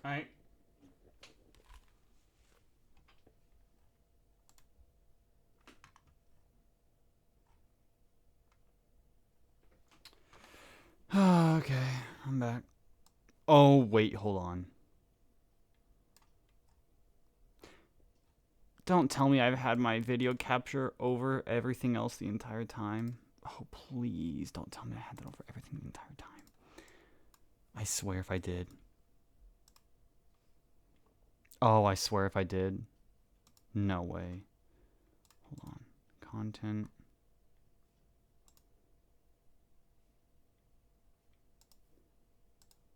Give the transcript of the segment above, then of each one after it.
Alright. Okay, I'm back. Oh, wait, hold on. Don't tell me I've had my video capture over everything else the entire time. Oh, please don't tell me I had that over everything the entire time. I swear if I did. Oh, I swear if I did. No way. Hold on. Content.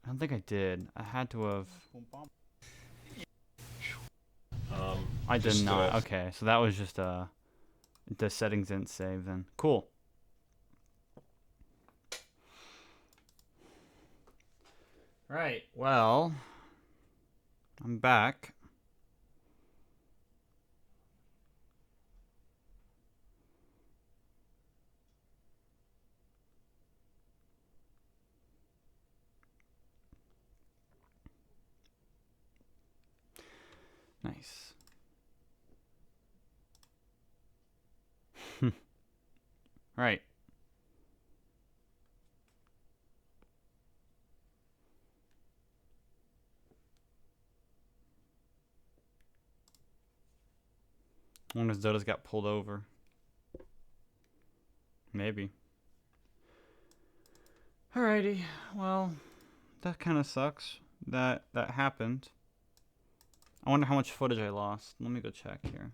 I don't think I did. I had to have. I did not. Okay, so that was just the settings didn't save then. Cool. Right. Well, I'm back. Nice. Right. I wonder if Zoda's got pulled over. Maybe. Alrighty. Well, that kind of sucks. That happened. I wonder how much footage I lost. Let me go check here.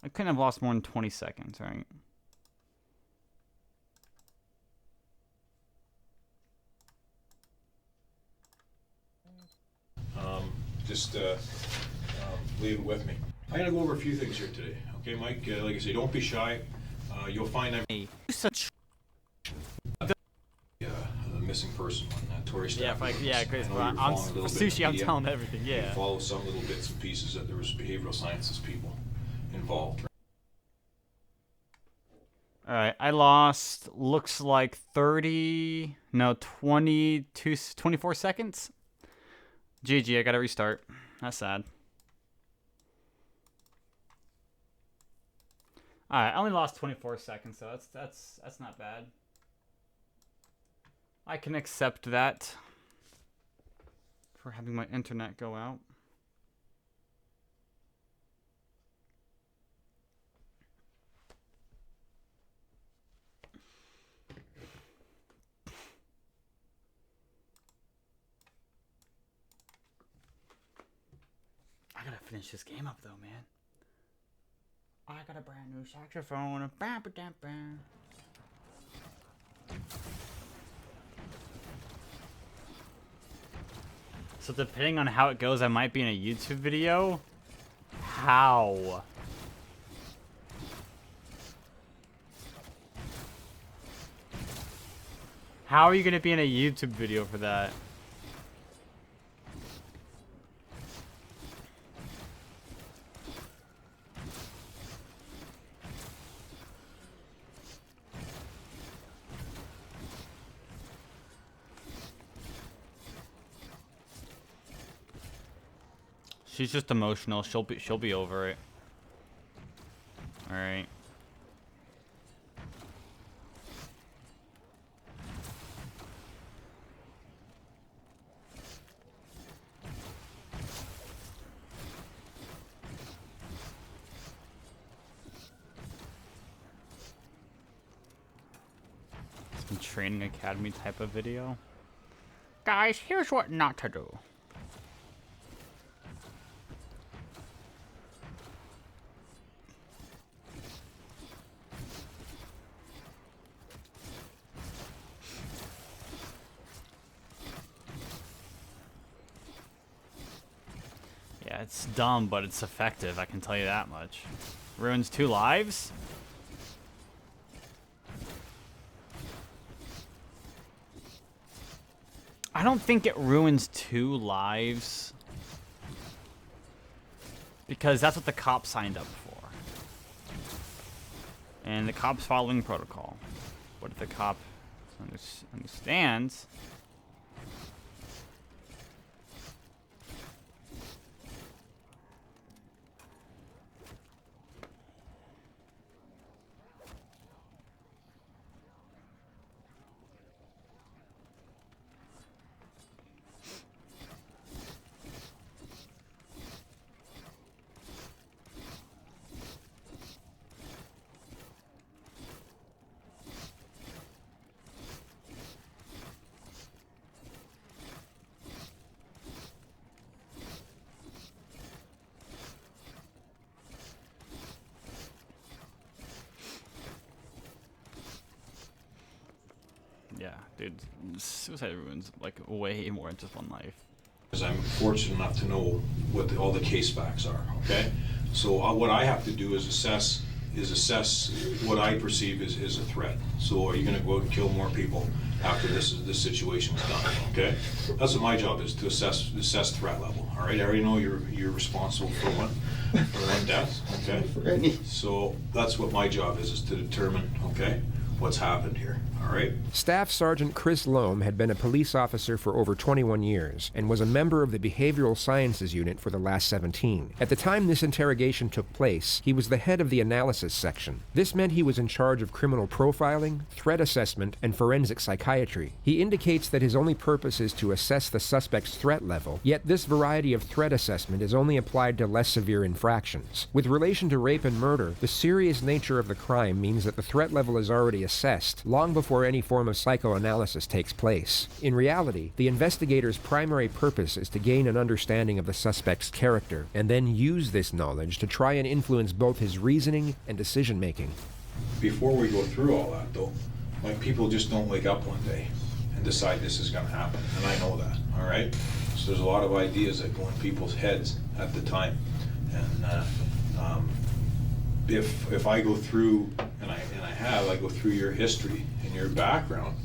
I couldn't have lost more than 20 seconds, right? Just leave it with me. I'm gonna go over a few things here today. Okay, Mike? Like I say, don't be shy. You'll find I'm the missing person on tourist. Yeah, Chris. I'm sushi. I'm telling everything. Yeah. You follow some little bits and pieces that there was behavioral sciences people involved. All right, I lost. Looks like 24 seconds. GG. I gotta restart. That's sad. All right, I only lost 24 seconds, so that's not bad. I can accept that for having my internet go out. I gotta finish this game up though, man. I got a brand new saxophone. So depending on how it goes, I might be in a YouTube video. How? How are you gonna be in a YouTube video for that? She's just emotional. She'll be over it. All right. Some training academy type of video. Guys, here's what not to do. Yeah, it's dumb, but it's effective, I can tell you that much. Ruins 2 lives? I don't think it ruins 2 lives. Because that's what the cop signed up for. And the cop's following protocol. What if the cop understands dude, suicide ruins like way more than just one life. Because I'm fortunate enough to know what all the case facts are, okay? So what I have to do is assess what I perceive is a threat. So are you gonna go out and kill more people after this situation's done, okay? That's what my job is, to assess threat level, all right? I already know you're responsible for one death, okay? So that's what my job is to determine, okay, what's happened here, all right? Staff Sergeant Chris Loam had been a police officer for over 21 years and was a member of the Behavioral Sciences Unit for the last 17. At the time this interrogation took place, he was the head of the analysis section. This meant he was in charge of criminal profiling, threat assessment, and forensic psychiatry. He indicates that his only purpose is to assess the suspect's threat level, yet this variety of threat assessment is only applied to less severe infractions. With relation to rape and murder, the serious nature of the crime means that the threat level is already assessed long before any form of psychoanalysis takes place. In reality, the investigator's primary purpose is to gain an understanding of the suspect's character and then use this knowledge to try and influence both his reasoning and decision-making. Before we go through all that, though, like, people just don't wake up one day and decide this is going to happen, and I know that, all right? So there's a lot of ideas that go in people's heads at the time, and if I go through, and I go through your history and your background,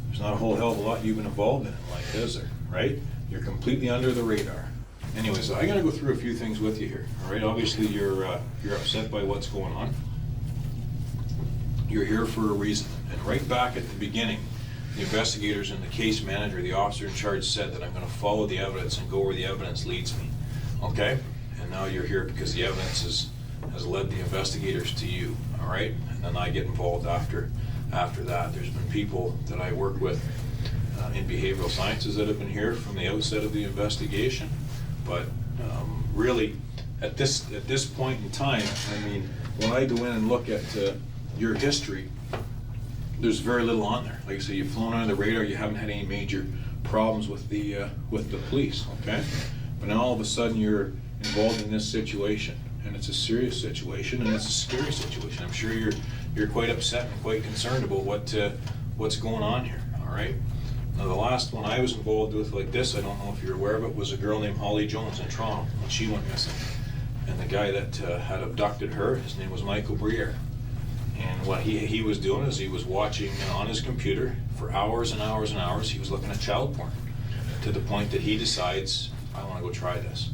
there's not a whole hell of a lot you've been involved in life, is there, right? You're completely under the radar. Anyways, I gotta go through a few things with you here, all right? Obviously, you're upset by what's going on. You're here for a reason, and right back at the beginning, the investigators and the case manager, the officer in charge, said that I'm gonna follow the evidence and go where the evidence leads me, okay? And now you're here because the evidence has led the investigators to you, all right? And then I get involved after that. There's been people that I work with in behavioral sciences that have been here from the outset of the investigation, but really, at this point in time, I mean, when I go in and look at your history, there's very little on there. Like I say, you've flown under the radar, you haven't had any major problems with the police, okay? But now all of a sudden you're involved in this situation, and it's a serious situation, and it's a scary situation. I'm sure you're quite upset and quite concerned about what's going on here, all right? Now, the last one I was involved with like this, I don't know if you're aware of it, was a girl named Holly Jones in Toronto when she went missing. And the guy that had abducted her, his name was Michael Briere. And what he was doing is he was watching on his computer for hours and hours and hours. He was looking at child porn to the point that he decides, I want to go try this.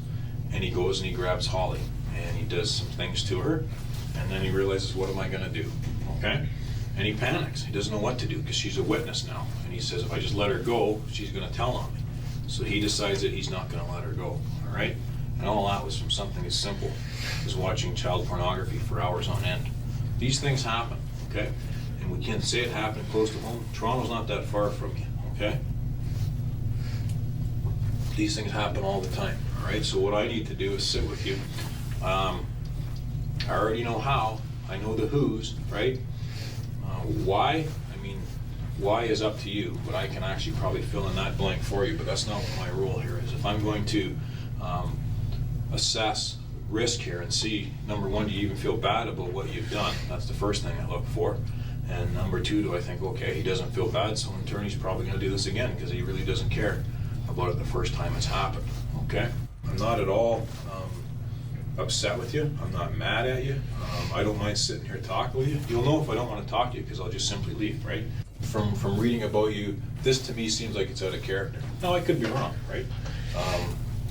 And he goes and he grabs Holly and he does some things to her, and then he realizes, what am I going to do? Okay? And he panics. He doesn't know what to do because she's a witness now. And he says, if I just let her go, she's going to tell on me. So he decides that he's not going to let her go. All right? And all that was from something as simple as watching child pornography for hours on end. These things happen, okay? And we can't say it happened close to home. Toronto's not that far from you, okay? These things happen all the time, all right? So what I need to do is sit with you. I already know how. I know the who's, right? Why? I mean, why is up to you, but I can actually probably fill in that blank for you, but that's not what my role here is. If I'm going to assess risk here and see, number one, do you even feel bad about what you've done? That's the first thing I look for. And number two, do I think, okay, he doesn't feel bad, so in turn he's probably going to do this again because he really doesn't care about it the first time it's happened, okay? I'm not at all upset with you. I'm not mad at you. I don't mind sitting here talking with you. You'll know if I don't want to talk to you because I'll just simply leave, right? From reading about you, this to me seems like it's out of character. Now, I could be wrong, right?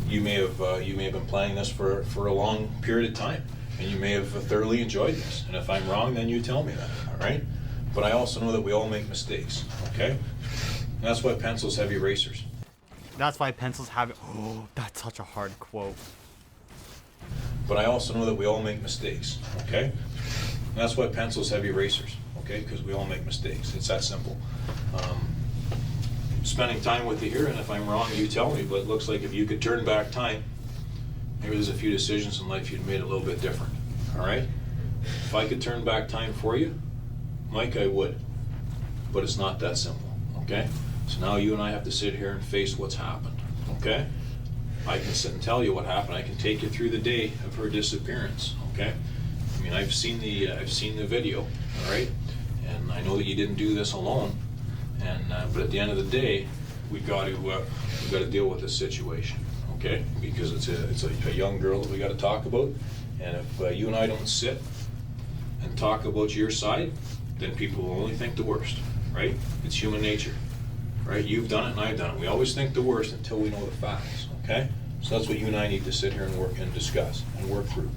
You may have been planning this for a long period of time, and you may have thoroughly enjoyed this. And if I'm wrong, then you tell me that, all right? But I also know that we all make mistakes, okay? And that's why pencils have erasers. That's why pencils have it. Oh, that's such a hard quote. But I also know that we all make mistakes, okay? And that's why pencils have erasers, okay? Because we all make mistakes. It's that simple. Spending time with you here, and if I'm wrong, you tell me, but it looks like if you could turn back time, maybe there's a few decisions in life you'd made a little bit different, all right? If I could turn back time for you, Mike, I would. But it's not that simple, okay? So now you and I have to sit here and face what's happened, okay? I can sit and tell you what happened. I can take you through the day of her disappearance, okay? I mean, I've seen the video, all right? And I know that you didn't do this alone. And but at the end of the day, we got to deal with this situation, okay? Because it's a young girl that we got to talk about, and if you and I don't sit and talk about your side, then people will only think the worst, right? It's human nature, right? You've done it and I've done it. We always think the worst until we know the facts, okay? So that's what you and I need to sit here and work and discuss and work through.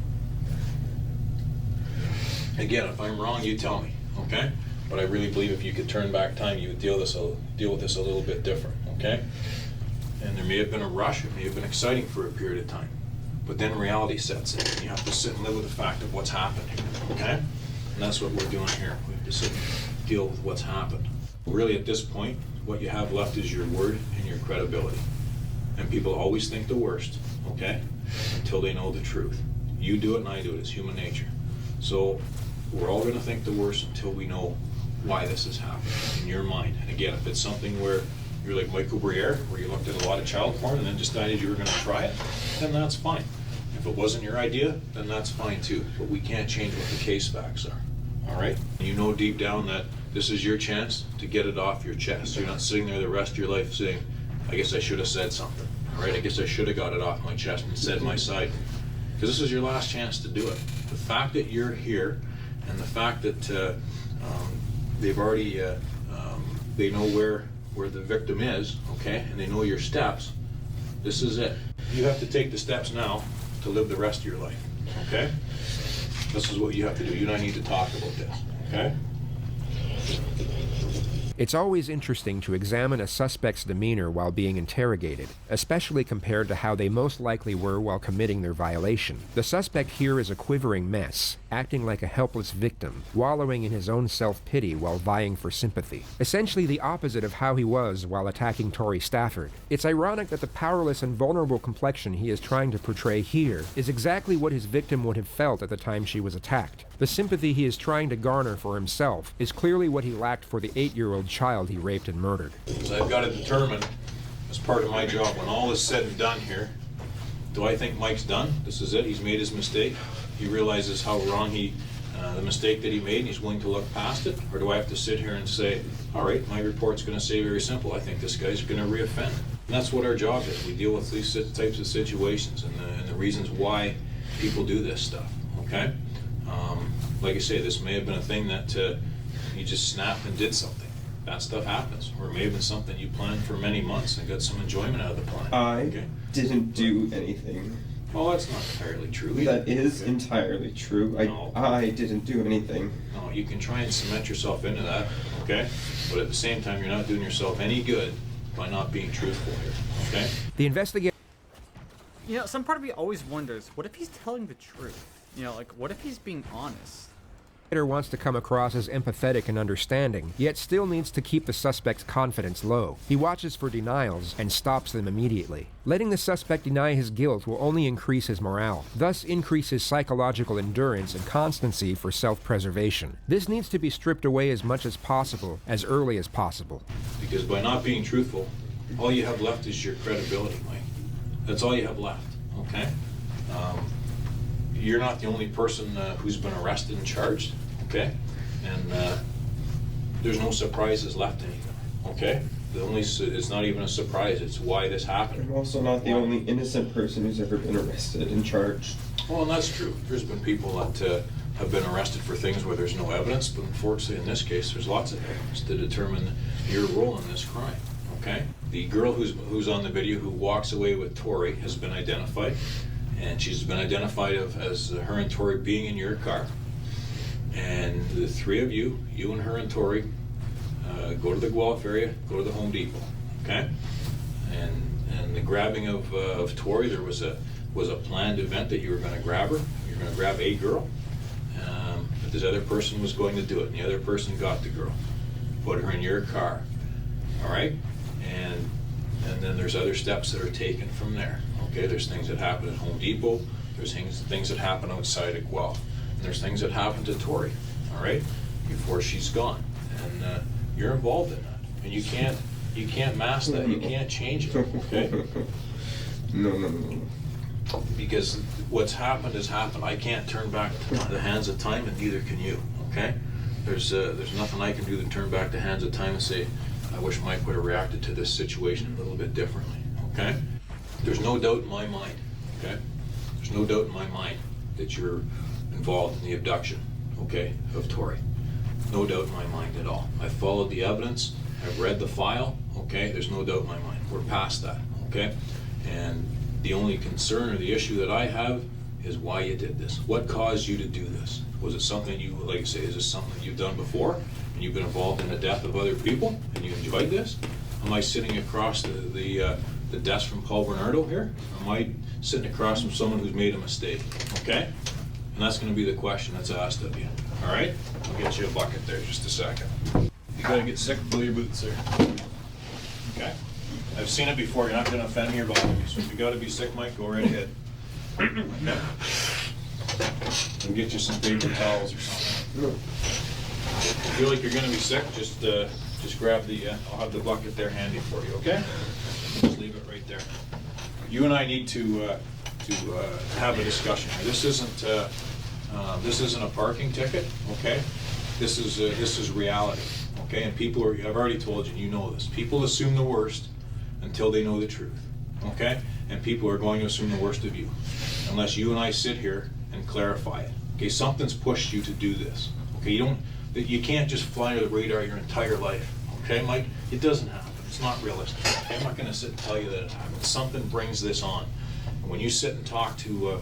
Again, if I'm wrong, you tell me, okay? But I really believe if you could turn back time, you would deal with this a little bit different, okay? And there may have been a rush, it may have been exciting for a period of time, but then reality sets in. You have to sit and live with the fact of what's happened here, okay? And that's what we're doing here. We have to sit and deal with what's happened. Really, at this point, what you have left is your word and your credibility. And people always think the worst, okay? Until they know the truth. You do it and I do it. It's human nature. So we're all going to think the worst until we know why this has happened in your mind. And again, if it's something where you're like Michael Briere, where you looked at a lot of child porn and then decided you were going to try it, then that's fine. If it wasn't your idea, then that's fine too. But we can't change what the case facts are, all right? You know deep down that this is your chance to get it off your chest. You're not sitting there the rest of your life saying, I guess I should have said something, all right? I guess I should have got it off my chest and said my side. Because this is your last chance to do it. The fact that you're here and the fact that they've already, they know where the victim is, okay, and they know your steps, this is it. You have to take the steps now to live the rest of your life, okay? This is what you have to do. You and I need to talk about this, okay? It's always interesting to examine a suspect's demeanor while being interrogated, especially compared to how they most likely were while committing their violation. The suspect here is a quivering mess, acting like a helpless victim, wallowing in his own self-pity while vying for sympathy. Essentially the opposite of how he was while attacking Tori Stafford. It's ironic that the powerless and vulnerable complexion he is trying to portray here is exactly what his victim would have felt at the time she was attacked. The sympathy he is trying to garner for himself is clearly what he lacked for the 8-year-old child he raped and murdered. So I've got to determine, as part of my job, when all is said and done here, do I think Mike's done? This is it, he's made his mistake, he realizes how wrong the mistake that he made, and he's willing to look past it? Or do I have to sit here and say, all right, my report's going to say very simple, I think this guy's going to reoffend. And that's what our job is. We deal with these types of situations and the reasons why people do this stuff, okay? Like I say, this may have been a thing that you just snapped and did something. That stuff happens. Or it may have been something you planned for many months and got some enjoyment out of the plan. I didn't do anything. Well, that's not entirely true either. That is entirely true. No. I didn't do anything. No, you can try and cement yourself into that, okay? But at the same time, you're not doing yourself any good by not being truthful here, okay? The investigator You know, some part of me always wonders, what if he's telling the truth? You know, like, what if he's being honest? wants to come across as empathetic and understanding, yet still needs to keep the suspect's confidence low. He watches for denials and stops them immediately. Letting the suspect deny his guilt will only increase his morale, thus increase his psychological endurance and constancy for self-preservation. This needs to be stripped away as much as possible, as early as possible. Because by not being truthful, all you have left is your credibility, Mike. That's all you have left, okay? You're not the only person who's been arrested and charged, okay? And there's no surprises left anymore, okay? It's not even a surprise, it's why this happened. I'm also not the only innocent person who's ever been arrested and charged. Well, and that's true. There's been people that have been arrested for things where there's no evidence, but unfortunately in this case, there's lots of evidence to determine your role in this crime, okay? The girl who's on the video who walks away with Tori has been identified, and she's been identified as her and Tori being in your car. And the three of you and her and Tori, go to the Guelph area, go to the Home Depot, okay? And the grabbing of Tori, there was a planned event that you were going to grab her. You're going to grab a girl, but this other person was going to do it, and the other person got the girl, put her in your car, all right? And then there's other steps that are taken from there. Okay, there's things that happen at Home Depot, there's things that happen outside of Guelph, and there's things that happen to Tori, all right, before she's gone, and you're involved in that, and you can't mask that, you can't change it, okay? No. Because what's happened has happened. I can't turn back the hands of time, and neither can you, okay? There's nothing I can do to turn back the hands of time and say, I wish Mike would have reacted to this situation a little bit differently, okay? There's no doubt in my mind, okay? There's no doubt in my mind that you're involved in the abduction, okay, of Tori. No doubt in my mind at all. I followed the evidence, I've read the file, okay? There's no doubt in my mind. We're past that, okay? And the only concern or the issue that I have is why you did this. What caused you to do this? Was it something you, like you say, is this something you've done before and you've been involved in the death of other people and you enjoyed this? Am I sitting across the desk from Paul Bernardo here? Am I sitting across from someone who's made a mistake? Okay? And that's going to be the question that's asked of you. All right? I'll get you a bucket there just a second. You gotta get sick, blow your boots there. Okay? I've seen it before. You're not going to offend me or bother me. So if you got to be sick, Mike, go right ahead. Okay? I'll get you some paper towels or something. If you feel like you're going to be sick, just grab the, I'll have the bucket there handy for you, okay? Just leave it right there. You and I need to have a discussion here. This isn't a parking ticket, okay? This is reality, okay? And people are, I've already told you, you know this. People assume the worst until they know the truth, okay? And people are going to assume the worst of you unless you and I sit here and clarify it. Okay, something's pushed you to do this. Okay, you can't just fly under the radar your entire life. Okay, Mike? It doesn't happen. It's not realistic. Okay? I'm not going to sit and tell you that it happens. Something brings this on. And when you sit and talk to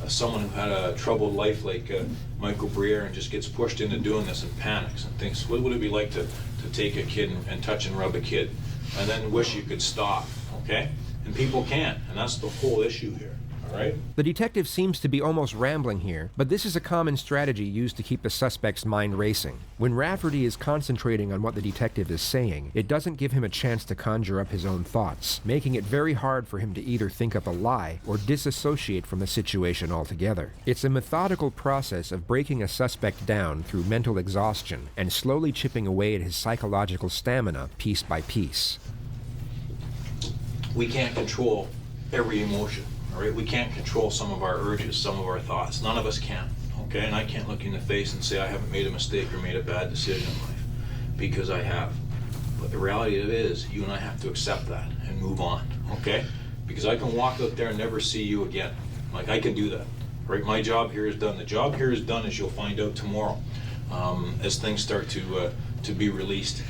someone who had a troubled life like Michael Briere and just gets pushed into doing this and panics and thinks, what would it be like to take a kid and touch and rub a kid and then wish you could stop, okay? And people can't, and that's the whole issue here. All right? The detective seems to be almost rambling here, but this is a common strategy used to keep the suspect's mind racing. When Rafferty is concentrating on what the detective is saying, it doesn't give him a chance to conjure up his own thoughts, making it very hard for him to either think up a lie or disassociate from the situation altogether. It's a methodical process of breaking a suspect down through mental exhaustion and slowly chipping away at his psychological stamina piece by piece. We can't control every emotion. All right, we can't control some of our urges, some of our thoughts. None of us can, okay? And I can't look you in the face and say I haven't made a mistake or made a bad decision in life, because I have. But the reality of it is, you and I have to accept that and move on, okay? Because I can walk out there and never see you again. Like, I can do that, right? My job here is done. The job here is done, as you'll find out tomorrow, as things start to be released.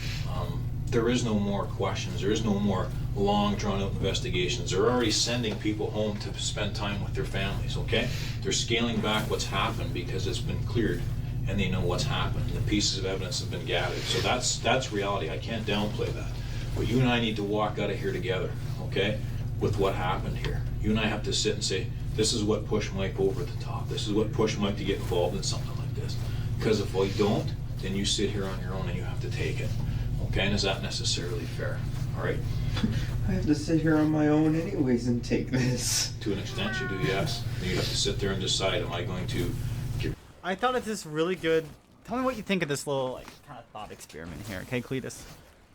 There is no more questions. There is no more long, drawn-out investigations. They're already sending people home to spend time with their families, okay? They're scaling back what's happened because it's been cleared, and they know what's happened. The pieces of evidence have been gathered. So that's reality. I can't downplay that. But you and I need to walk out of here together, okay, with what happened here. You and I have to sit and say, this is what pushed Mike over the top. This is what pushed Mike to get involved in something like this. Because if we don't, then you sit here on your own and you have to take it. Okay, and is that necessarily fair? All right? I have to sit here on my own anyways and take this. To an extent, you do, yes. You have to sit there and decide, am I going to... I thought it's this really good... Tell me what you think of this little kind of thought experiment here, okay, Cletus?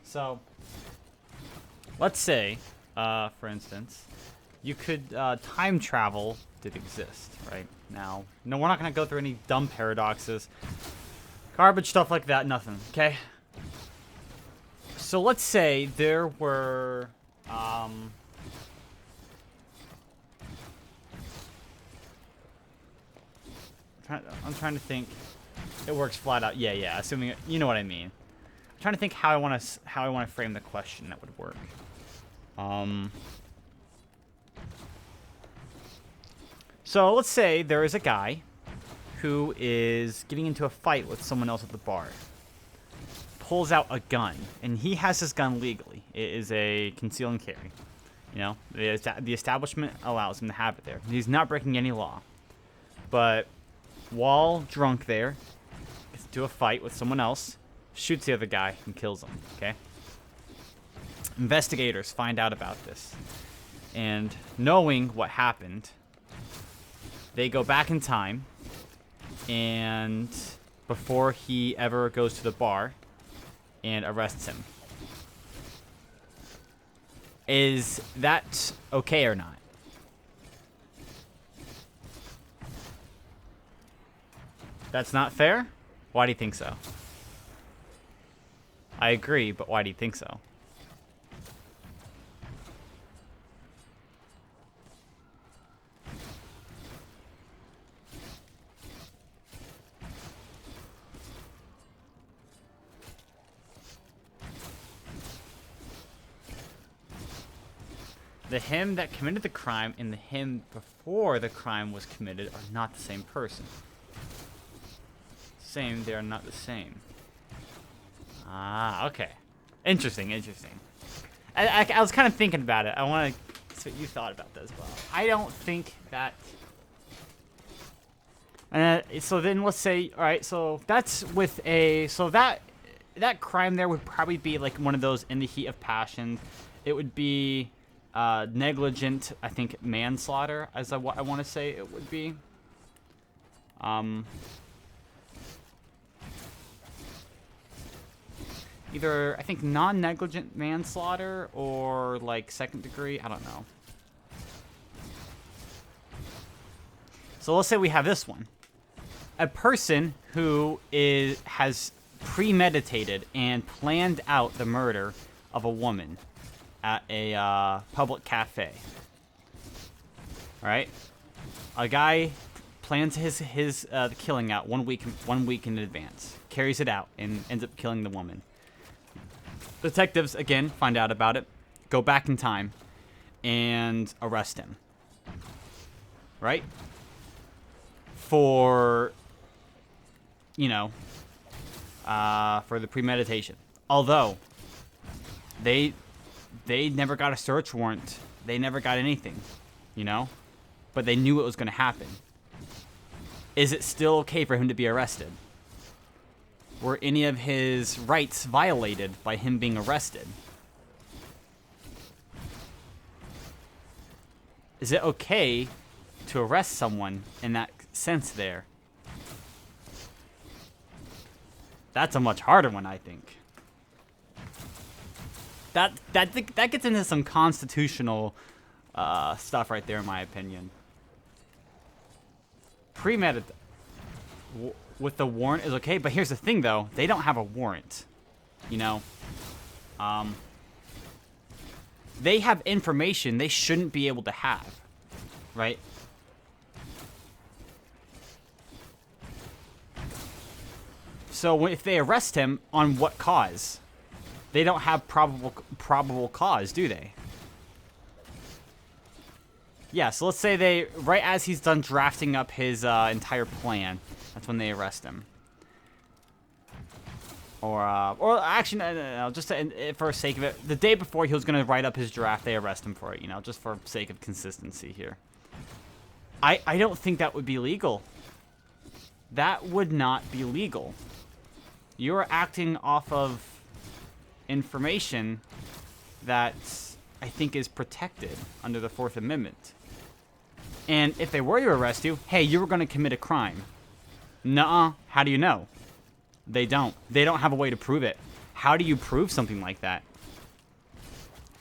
So, let's say, for instance, you could time travel did exist, right? Now, no, we're not going to go through any dumb paradoxes, garbage stuff like that, nothing, okay? So let's say there were, I'm trying to think. It works flat out. Yeah. Assuming you know what I mean. I'm trying to think how I want to frame the question that would work. So let's say there is a guy who is getting into a fight with someone else at the bar. Pulls out a gun, and he has his gun legally. It is a conceal and carry. You know, the establishment allows him to have it there. He's not breaking any law. But while drunk there, gets into a fight with someone else, shoots the other guy, and kills him, okay? Investigators find out about this. And knowing what happened, they go back in time, and before he ever goes to the bar, and arrests him. Is that okay or not? That's not fair? Why do you think so? I agree, but why do you think so? the him that committed the crime and the him before the crime was committed are not the same person. They are not the same. Ah, okay. Interesting. I was kind of thinking about it. I want to see what you thought about that as well. I don't think that... so then let's say, all right, so that's with a... So that crime there would probably be like one of those in the heat of passion. It would be negligent, I think, manslaughter, as I want to say it would be. Either, I think, non-negligent manslaughter or, like, second degree. I don't know. So let's say we have this one. A person who has premeditated and planned out the murder of a woman at a public cafe. All right? A guy plans his killing out 1 week in advance. Carries it out and ends up killing the woman. Detectives, again, find out about it, go back in time, and arrest him. Right? For, you know, for the premeditation. Although, they never got a search warrant. They never got anything, you know? But they knew it was going to happen. Is it still okay for him to be arrested? Were any of his rights violated by him being arrested? Is it okay to arrest someone in that sense there? That's a much harder one, I think. That gets into some constitutional stuff right there, in my opinion. Premeditated with the warrant is okay, but here's the thing, though. They don't have a warrant, you know? They have information they shouldn't be able to have, right? So if they arrest him, on what cause? They don't have probable cause, do they? Yeah, so let's say they, right as he's done drafting up his entire plan, that's when they arrest him. Or actually, no, just for sake of it, the day before he was going to write up his draft, they arrest him for it, you know, just for sake of consistency here. I don't think that would be legal. That would not be legal. You're acting off of information that I think is protected under the Fourth Amendment. And if they were to arrest you, hey, you were going to commit a crime. Nuh-uh. How do you know? They don't. They don't have a way to prove it. How do you prove something like that?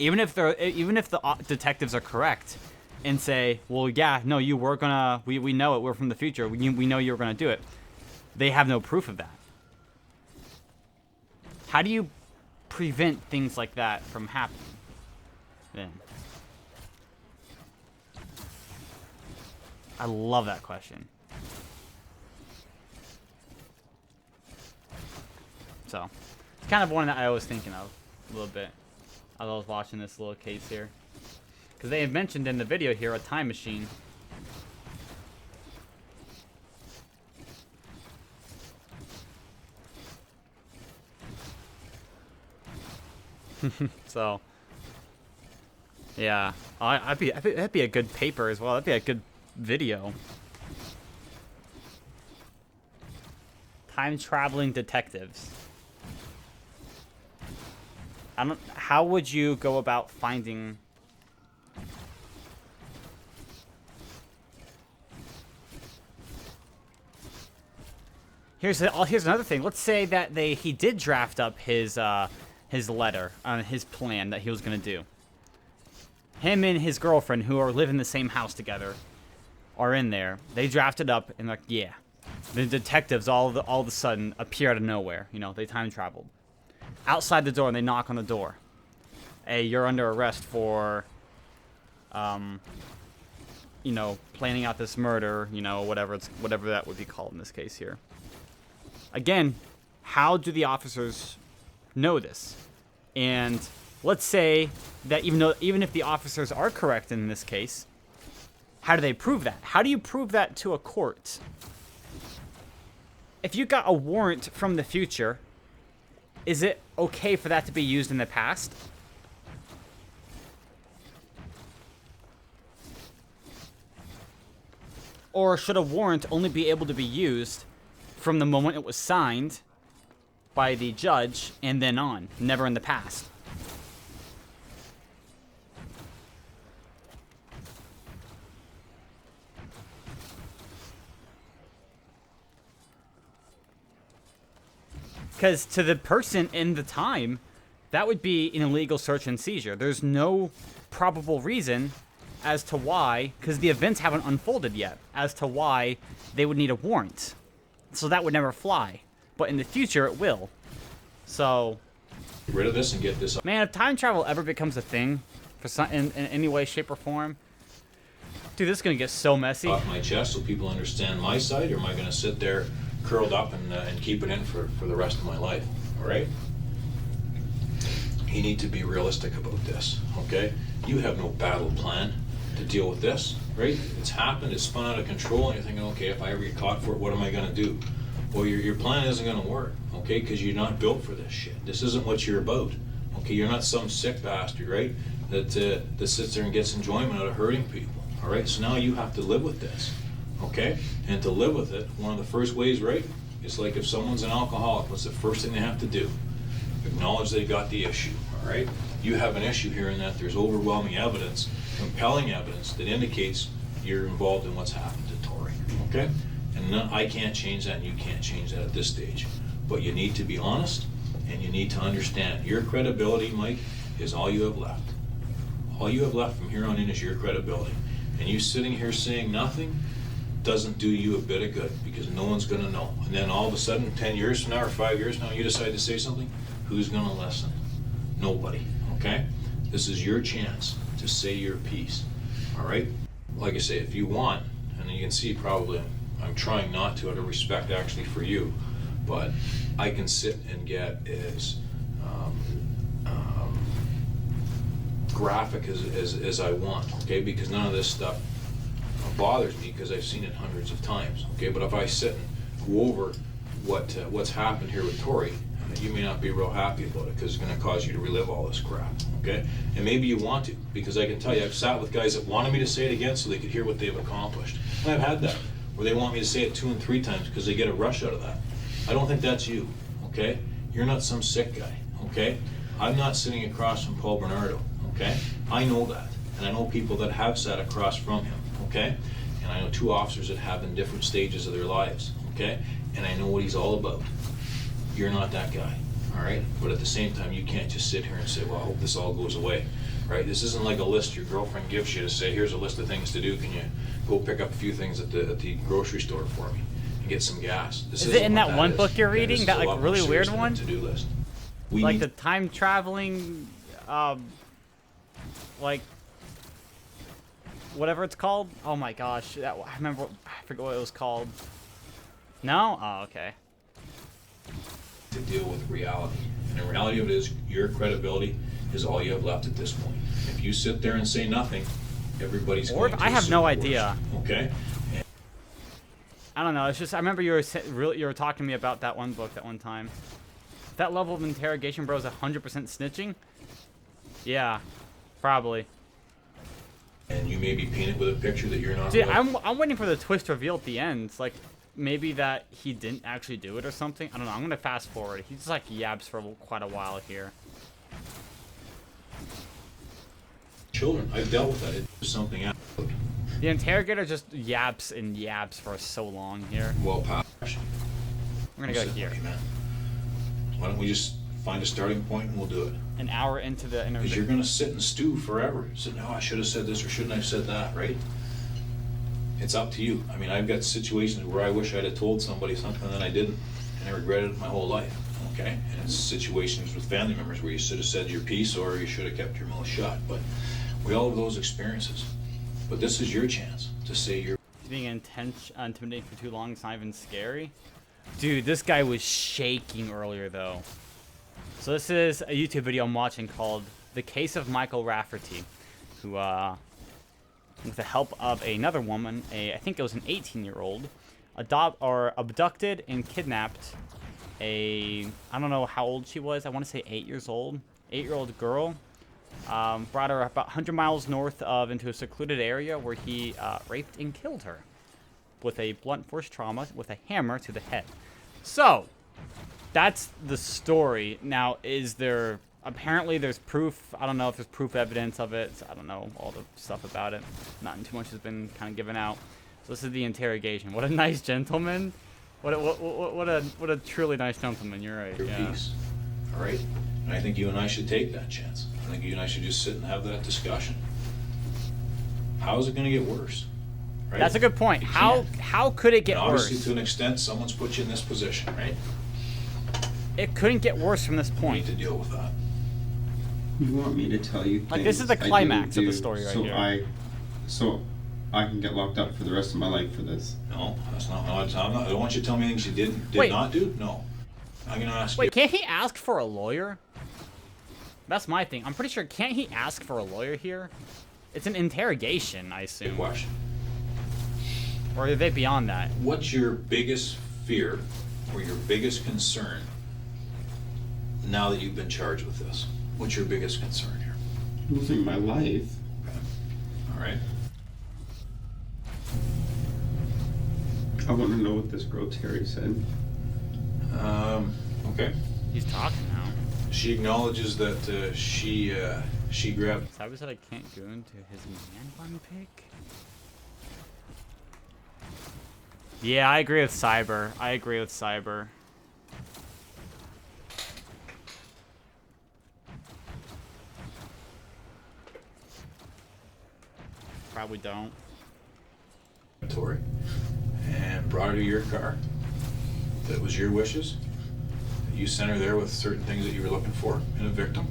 Even if the detectives are correct and say, well, yeah, no, you were gonna, we know it, we're from the future, we know you were gonna do it. They have no proof of that. How do you prevent things like that from happening then? I love that question. So, it's kind of one that I was thinking of a little bit as I was watching this little case here. Because they had mentioned in the video here a time machine. So, yeah, that'd be a good paper as well. That'd be a good video. Time traveling detectives. How would you go about finding? Here's another thing. Let's say that he did draft up his letter on his plan that he was gonna do. Him and his girlfriend, who live in the same house together, are in there. They drafted up and like, yeah. The detectives all of a sudden appear out of nowhere. You know, they time traveled. Outside the door, and they knock on the door. Hey, you're under arrest for, you know, planning out this murder. You know, whatever that would be called in this case here. Again, how do the officers know this? And let's say that even if the officers are correct in this case, how do they prove that? How do you prove that to a court? If you got a warrant from the future, is it okay for that to be used in the past? Or should a warrant only be able to be used from the moment it was signed by the judge and then on, never in the past? Because to the person in the time, that would be an illegal search and seizure. There's no probable reason as to why, because the events haven't unfolded yet, as to why they would need a warrant. So that would never fly. But in the future, it will. So, Get rid of this and get this up. man, if time travel ever becomes a thing for in any way, shape, or form, dude, this is going to get so messy. Off my chest so people understand my side, or am I going to sit there curled up and keep it in for the rest of my life? All right? You need to be realistic about this, okay? You have no battle plan to deal with this, right? It's happened, it's spun out of control, and you're thinking, okay, if I ever get caught for it, what am I going to do? Well, your plan isn't going to work, okay? Because you're not built for this shit. This isn't what you're about, okay? You're not some sick bastard, right? That sits there and gets enjoyment out of hurting people, all right? So now you have to live with this, okay? And to live with it, one of the first ways, right, is like if someone's an alcoholic, what's the first thing they have to do? Acknowledge they got the issue, all right? You have an issue here in that there's overwhelming evidence, compelling evidence that indicates you're involved in what's happened to Tori, okay? And I can't change that and you can't change that at this stage. But you need to be honest and you need to understand your credibility, Mike, is all you have left. All you have left from here on in is your credibility. And you sitting here saying nothing doesn't do you a bit of good because no one's gonna know. And then all of a sudden, 10 years from now or 5 years from now, you decide to say something, who's gonna listen? Nobody, okay? This is your chance to say your piece, all right? Like I say, if you want, and you can see probably I'm trying not to out of respect actually for you, but I can sit and get as graphic as I want, okay? Because none of this stuff bothers me because I've seen it hundreds of times, okay? But if I sit and go over what's happened here with Tori, you may not be real happy about it because it's going to cause you to relive all this crap, okay? And maybe you want to, because I can tell you I've sat with guys that wanted me to say it again so they could hear what they've accomplished. And I've had that, where they want me to say it 2 and 3 times because they get a rush out of that. I don't think that's you, okay? You're not some sick guy, okay? I'm not sitting across from Paul Bernardo, okay? I know that, and I know people that have sat across from him, okay? And I know 2 officers that have in different stages of their lives, okay? And I know what he's all about. You're not that guy, all right? But at the same time, you can't just sit here and say, well, I hope this all goes away, right? This isn't like a list your girlfriend gives you to say, here's a list of things to do. Can you go pick up a few things at the grocery store for me and get some gas? This is it in that one book you're reading, that like really weird one? To-do list. Like the time traveling, like whatever it's called. Oh my gosh, I forget what it was called. No? Oh, okay. To deal with reality. And the reality of it is your credibility is all you have left at this point. If you sit there and say nothing, everybody's going to I have no idea. Okay? I don't know. It's just I remember you were talking to me about that one book that one time. That level of interrogation, bro, is 100% snitching. Yeah, probably. And you may be painted with a picture that you're not. Dude, I'm waiting for the twist reveal at the end. It's like maybe that he didn't actually do it or something. I don't know. I'm gonna fast forward. He's like yabs for quite a while here. Children, I've dealt with that. It's something else. The interrogator just yaps and yaps for so long here. Well, Pat, We're gonna go here. Man. Why don't we just find a starting point and we'll do it? An hour into the interview. Because you're gonna sit and stew forever. Say, no, I should have said this or shouldn't I have said that, right? It's up to you. I mean, I've got situations where I wish I'd have told somebody something that I didn't, and I regretted it my whole life, okay? And it's situations with family members where you should have said your piece or you should have kept your mouth shut. But we all have those experiences. But this is your chance to say your... Being intimidating for too long is not even scary. Dude, this guy was shaking earlier, though. So this is a YouTube video I'm watching called the case of Michael Rafferty, who, with the help of another woman, I think it was an 18-year-old, abducted and kidnapped I don't know how old she was. I want to say 8 years old. 8-year-old girl. Brought her about 100 miles north into a secluded area where he raped and killed her with a blunt force trauma with a hammer to the head. So, that's the story. Now, apparently there's proof. I don't know if there's proof evidence of it. I don't know all the stuff about it. Not too much has been kind of given out. So this is the interrogation. What a nice gentleman. What a truly nice gentleman. You're right. Your piece. All right? And I think you and I should take that chance. I think you and I should just sit and have that discussion. How is it going to get worse? Right? That's a good point. How could it get and obviously, worse? to an extent, someone's put you in this position, right? It couldn't get worse from this You point. need to deal with that. You want me to tell you Like, this is the things I climax didn't of the do story right so here. So I can get locked up for the rest of my life for this. No, that's not. No, I don't want you to tell me things you did Wait. not do. No, I'm going to ask Wait, you. can't he ask for a lawyer? That's my thing. I'm pretty sure, can't he ask for a lawyer here? It's an interrogation, I Good assume. question. Or are they beyond that? What's your biggest fear or your biggest concern now that you've been charged with this? What's your biggest concern here? Losing my life. Okay. All right. I want to know what this girl Terry said. Okay. He's talking now. She acknowledges that she grabbed. Cyber said I can't go into his man bun pic. Yeah, I agree with Cyber. Probably don't. Tori and brought her to your car. That was your wishes. You sent her there with certain things that you were looking for in a victim,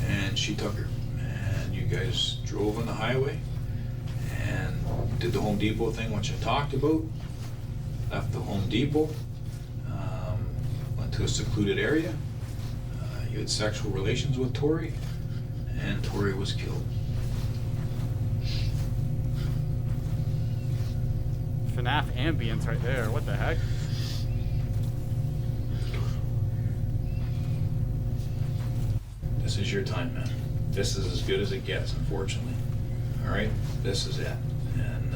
and she took her. And you guys drove on the highway and did the Home Depot thing, which I talked about. Left the Home Depot, went to a secluded area. You had sexual relations with Tori, and Tori was killed. FNAF ambience right there. What the heck? This is your time, man. This is as good as it gets, unfortunately. All right, this is it. And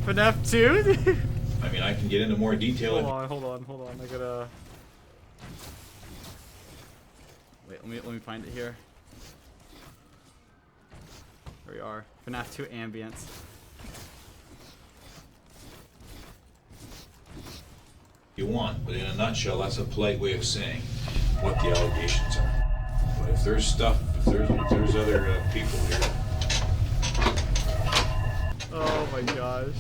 FNAF 2? I mean, I can get into more detail. Hold on. I gotta. Wait, let me find it here. Here we are. FNAF 2 ambience. You want, but in a nutshell, that's a polite way of saying what the allegations are. But if there's other people here. Oh my gosh.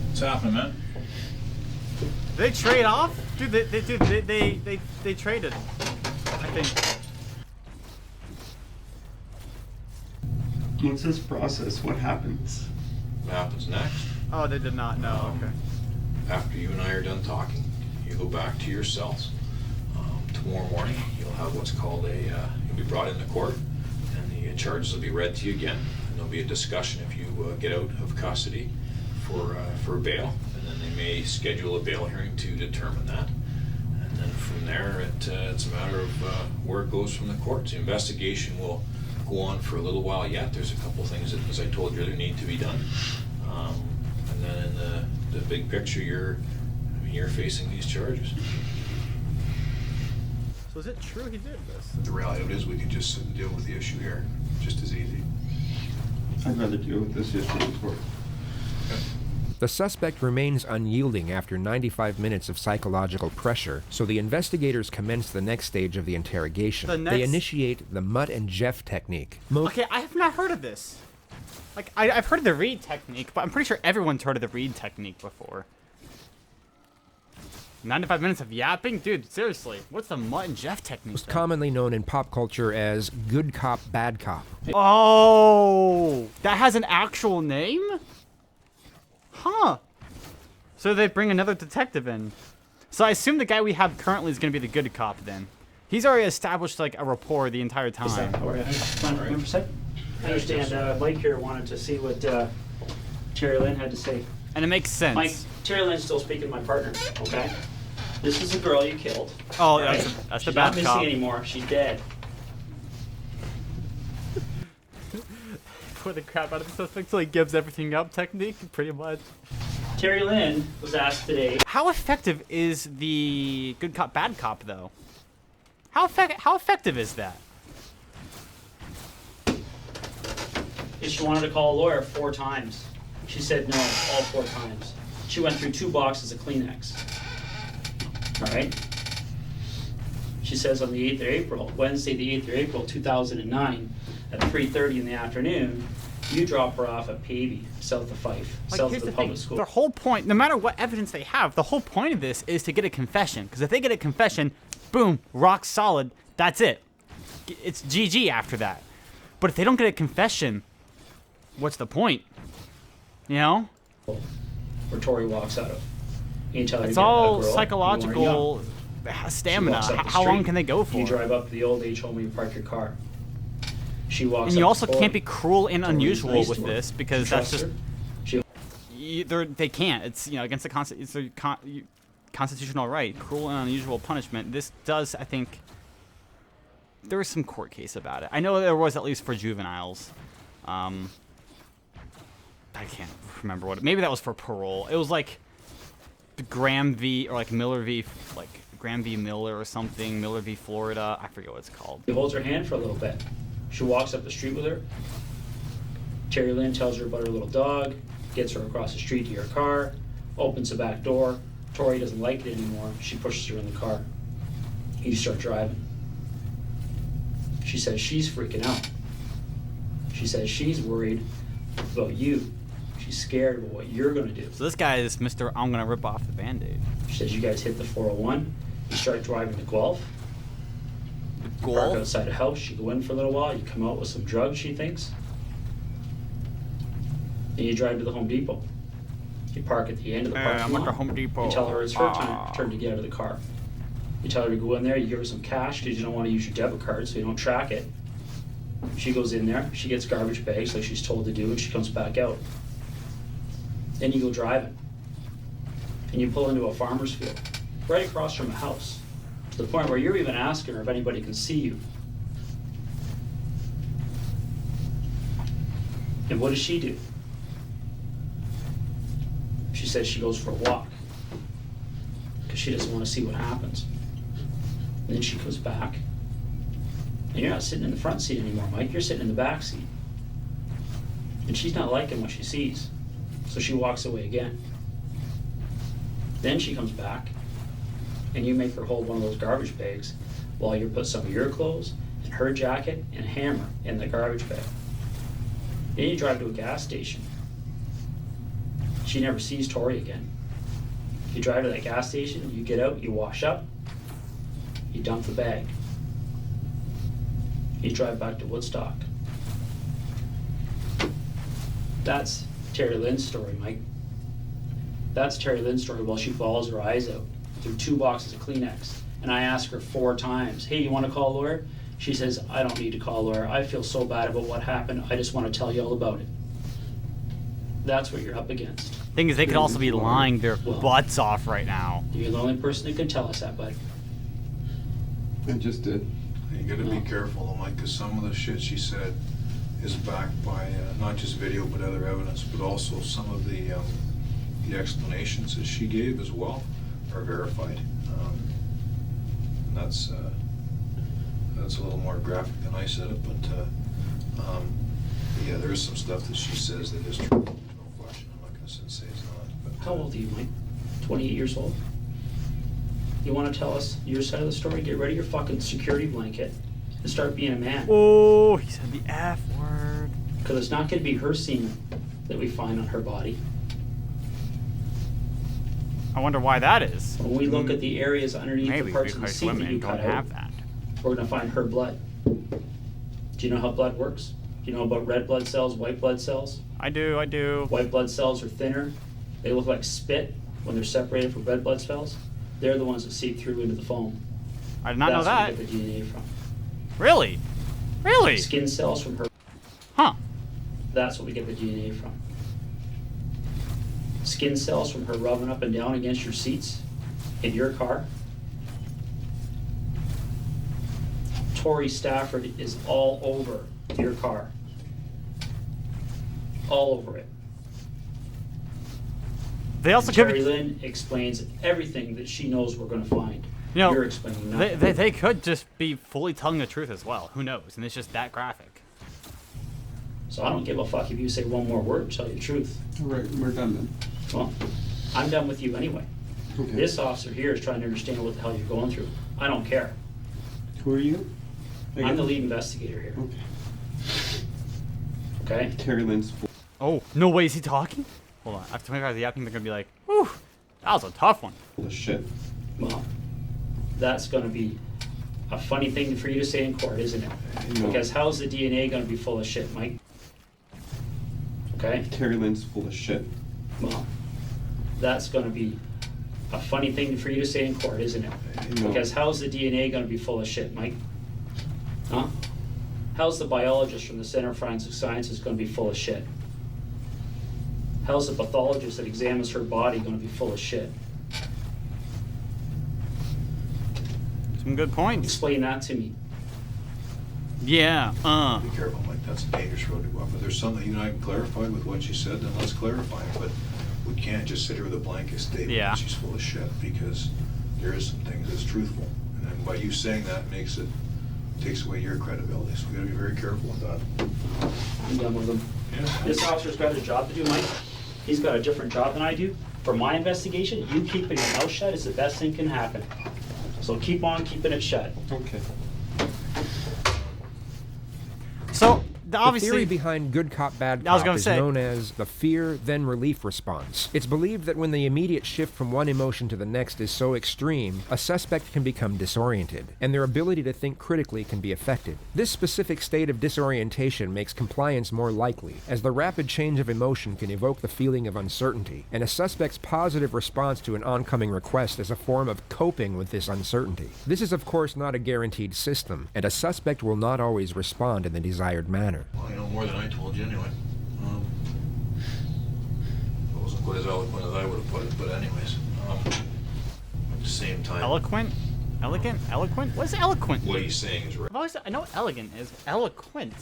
What's happening, man? They trade off? Dude, they traded. I think. What's this process? What happens? What happens next? Oh, they did not know. Okay. After you and I are done talking, you go back to your cells. Tomorrow morning, you'll have what's called you'll be brought into court, and the charges will be read to you again. And there'll be a discussion if you get out of custody for bail, and then they may schedule a bail hearing to determine that. And then from there, it's a matter of where it goes from the courts. The investigation will go on for a little while yet. There's a couple things that, as I told you, that need to be done. And then in the big picture, you're facing these charges. So is it true he did this? The reality of it is we could just sit and deal with the issue here, just as easy. I'd rather deal with this issue in court. Okay. The suspect remains unyielding after 95 minutes of psychological pressure, so the investigators commence the next stage of the interrogation. They initiate the Mutt and Jeff technique. Okay, I have not heard of this. Like, I've heard of the Reed technique, but I'm pretty sure everyone's heard of the Reed technique before. 95 minutes of yapping? Dude, seriously. What's the Mutt and Jeff technique? Most commonly known in pop culture as good cop, bad cop. Oh, that has an actual name? Huh. So they bring another detective in. So I assume the guy we have currently is going to be the good cop then. He's already established like a rapport the entire time. I understand Mike here wanted to see what Terry Lynn had to say. And it makes sense. Mike, Terry Lynn's still speaking to my partner, okay? This is the girl you killed. Oh, right? that's She's the bad not cop. missing anymore. She's dead. Pour the crap out of the suspect until he gives everything up technique, pretty much. Terry Lynn was asked today. How effective is the good cop, bad cop, though? How effective is that? If she wanted to call a lawyer 4 times. She said no, all 4 times. She went through 2 boxes of Kleenex. All right? She says on the 8th of April, Wednesday the 8th of April, 2009, at 3:30 in the afternoon, you drop her off at Pavey, south of Fife, south here's of the the public thing. school. The whole point, no matter what evidence they have, the whole point of this is to get a confession. Because if they get a confession, boom, rock solid, that's it. It's GG after that. But if they don't get a confession, what's the point? You know? Where Tori walks out of. You tell her It's to get a all girl, psychological stamina. She walks up the How long street. can they go for? You drive up to the old age home where you park your car. She walks And you up also to Tori. can't be cruel and Tori's unusual nice with to her. this because She that's trusts just her. She they can't. It's against the it's a constitutional right. Cruel and unusual punishment. This does, I think, there was some court case about it. I know there was at least for juveniles. I can't remember what. Maybe that was for parole. It was like the Graham v. or like Miller v. like Graham v. Miller or something. Miller v. Florida. I forget what it's called. He holds her hand for a little bit. She walks up the street with her. Terry Lynn tells her about her little dog, gets her across the street to her car, opens the back door. Tori doesn't like it anymore. She pushes her in the car. You start driving. She says she's freaking out. She says she's worried about you. She's scared about what you're going to do. So this guy is Mr. I'm gonna rip off the Band-Aid. She says you guys hit the 401. You start driving to Guelph. Park outside a house. You go in for a little while. You come out with some drugs, she thinks. Then you drive to the Home Depot. You park at the end of the parking I'm lot. at the Home Depot. You tell her it's her turn to get out of the car. You tell her to go in there. You give her some cash because you don't want to use your debit card, so you don't track it. She goes in there. She gets garbage bags like she's told to do, and she comes back out. Then you go driving. And you pull into a farmer's field, right across from a house, to the point where you're even asking her if anybody can see you. And what does she do? She says she goes for a walk because she doesn't want to see what happens. And then she comes back, and you're not sitting in the front seat anymore, Mike. You're sitting in the back seat. And she's not liking what she sees, so she walks away again. Then she comes back, and you make her hold one of those garbage bags while you put some of your clothes and her jacket and a hammer in the garbage bag. Then you drive to a gas station. She never sees Tori again. You drive to that gas station, you get out, you wash up, you dump the bag. You drive back to Woodstock. That's Terry Lynn's story, Mike. That's Terry Lynn's story while she bawls her eyes out through 2 boxes of Kleenex. And I ask her 4 times, hey, you want to call a lawyer? She says, I don't need to call a lawyer. I feel so bad about what happened. I just want to tell you all about it. That's what you're up against. Thing is, they could also be lying their Well, butts off right now. You're the only person that can tell us that, bud. I just did. You gotta be careful though, Mike, because some of the shit she said is backed by not just video but other evidence, but also some of the explanations that she gave as well are verified. And that's a little more graphic than I said it, but yeah, there is some stuff that she says that is true. There's no question. I'm not gonna say it's not. But, How old are you, Mike? 28 years old? You want to tell us your side of the story? Get rid of your fucking security blanket and start being a man. Oh, he said the F word. Because it's not going to be her semen that we find on her body. I wonder why that is. When we look at the areas underneath Maybe the parts of the because seat that women you don't cut out, have that. we're gonna find her blood. Do you know how blood works? Do you know about red blood cells, white blood cells? I do. White blood cells are thinner. They look like spit when they're separated from red blood cells. They're the ones that seep through into the foam. I did not know that. That's where we get the DNA from. Really? Really? Skin cells from her. Huh. That's what we get the DNA from. Skin cells from her rubbing up and down against your seats in your car. Tori Stafford is all over your car. All over it. They also could Terry be, Lynn explains everything that she knows we're going to find. you know, You're explaining nothing. they could just be fully telling the truth as well. Who knows? And it's just that graphic. So I don't give a fuck if you say one more word to tell you the truth. All right, we're done then. Well, I'm done with you anyway. Okay. This officer here is trying to understand what the hell you're going through. I don't care. Who are you? I'm the lead investigator here. Okay. Okay? Terry Lynn's Oh, no way, is he talking? Hold on. After 25 hours of yapping, they're going to be like, whew, that was a tough one. full of shit. Well, that's going to be a funny thing for you to say in court, isn't it? No. Because how's the DNA going to be full of shit, Mike? Okay? Terry Lynn's full of shit. Well, that's going to be a funny thing for you to say in court, isn't it? No. Because how's the DNA going to be full of shit, Mike? Huh? How's the biologist from the Center for Forensic Sciences going to be full of shit? How's the pathologist that examines her body going to be full of shit? Some good points. Explain that to me. Yeah, Be careful, Mike, that's a dangerous road to go up. If there's something you and I can clarify with what she said, then let's clarify it. But we can't just sit here with a blanket statement Yeah. that she's full of shit, because there is some things that's truthful. And then by you saying that takes away your credibility, so we gotta be very careful with that. I'm done with him. Yeah. This officer's got a job to do, Mike. He's got a different job than I do. For my investigation, you keeping your mouth shut is the best thing can happen. So keep on keeping it shut. Okay. so The obviously, theory behind good cop, bad I was cop gonna is say- known as the fear, then relief response. It's believed that when the immediate shift from one emotion to the next is so extreme, a suspect can become disoriented, and their ability to think critically can be affected. This specific state of disorientation makes compliance more likely, as the rapid change of emotion can evoke the feeling of uncertainty, and a suspect's positive response to an oncoming request is a form of coping with this uncertainty. This is, of course, not a guaranteed system, and a suspect will not always respond in the desired manner. Well, you know more than I told you anyway. It wasn't quite as eloquent as I would have put it, but anyways. At the same time, eloquent? Elegant? Eloquent? What is eloquent? what he's saying is right. I've always, I know elegant is eloquent.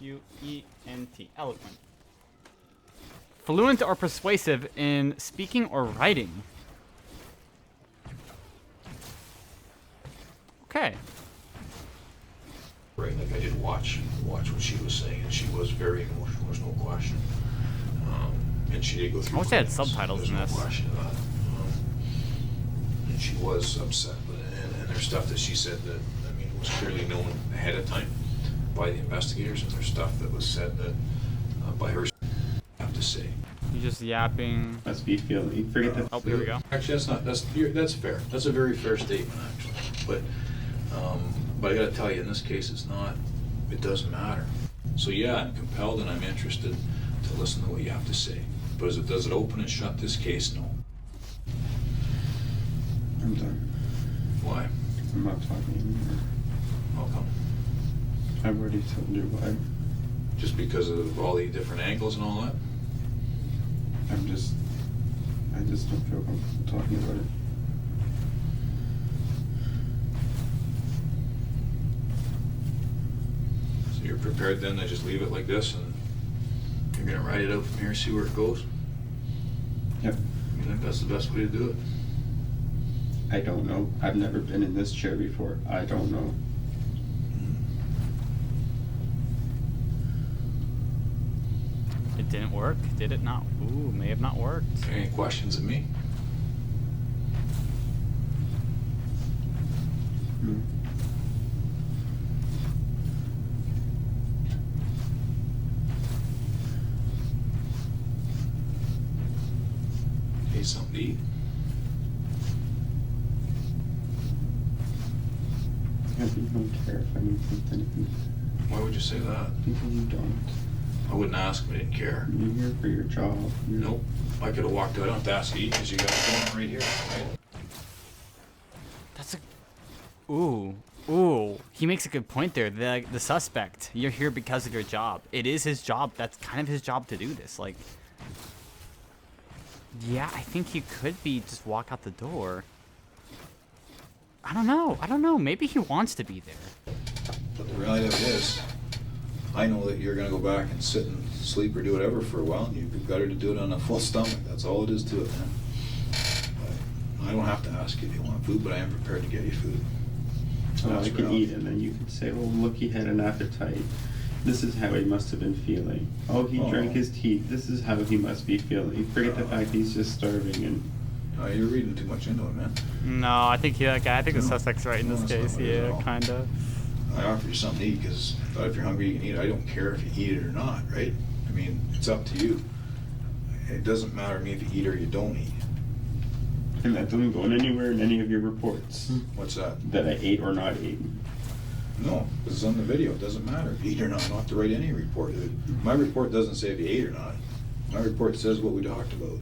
E-L-O-Q-U-E-N-T. Eloquent. Fluent or persuasive in speaking or writing. Okay. Right, like I did watch what she was saying, and she was very emotional. There's no question. And she did go through. I wish they had claims. subtitles There's in no this. question of that. And she was upset, and there's stuff that she said that was clearly known ahead of time by the investigators, and there's stuff that was said that by her. I have to say. You just yapping. That's me feeling. You forget that. Oh, here we go. Actually, that's fair. That's a very fair statement, actually. But I got to tell you, in this case, it doesn't matter. So yeah, I'm compelled and I'm interested to listen to what you have to say. But does it open and shut this case? No. I'm done. Why? I'm not talking anymore. How come? I've already told you why. Just because of all the different angles and all that? I just don't feel comfortable talking about it. So you're prepared then to just leave it like this and you're going to ride it out from here, see where it goes? Yep. You think that's the best way to do it? I don't know. I've never been in this chair before. I don't know. It didn't work. Did it not? Ooh, may have not worked. Any questions of me? No. Okay, something to eat. Yeah, but you don't care if I need something. Why would you say that? Because you don't. I wouldn't ask if I didn't care. You're here for your job. Nope. I could have walked out. I don't have to ask to eat because you got it going right here, right? That's a... Ooh. He makes a good point there. The suspect, you're here because of your job. It is his job. That's kind of his job to do this. Like, yeah, I think you could be just walk out the door. I don't know. Maybe he wants to be there. But the reality of it is, I know that you're going to go back and sit and sleep or do whatever for a while, and you'd be better to do it on a full stomach. That's all it is to it, man. I don't have to ask you if you want food, but I am prepared to get you food. So That's I can reality. eat, and then you can say, "Oh, look, he had an appetite. This is how he must have been feeling. Oh, he drank his tea. This is how he must be feeling." Forget the fact he's just starving and. You're reading too much into it, man. No, I think the No. suspect's right in No, this it's not case. right at Yeah, all. kind of. I offer you something to eat because I thought if you're hungry, you can eat it. I don't care if you eat it or not, right? I mean, it's up to you. It doesn't matter to me if you eat or you don't eat. And that doesn't go in anywhere in any of your reports What's that? that I ate or not ate. No, because it's on the video. It doesn't matter if you eat or not. I don't have to write any report. My report doesn't say if you ate or not. My report says what we talked about.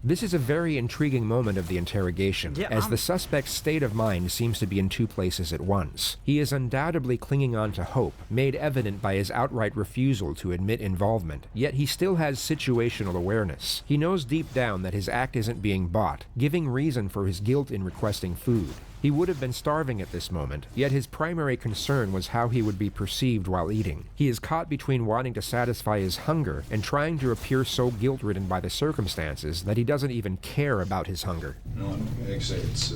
This is a very intriguing moment of the interrogation, Yeah, as the suspect's state of mind seems to be in two places at once. He is undoubtedly clinging on to hope, made evident by his outright refusal to admit involvement, yet he still has situational awareness. He knows deep down that his act isn't being bought, giving reason for his guilt in requesting food. He would have been starving at this moment, yet his primary concern was how he would be perceived while eating. He is caught between wanting to satisfy his hunger and trying to appear so guilt-ridden by the circumstances that he doesn't even care about his hunger. No, like I say, it's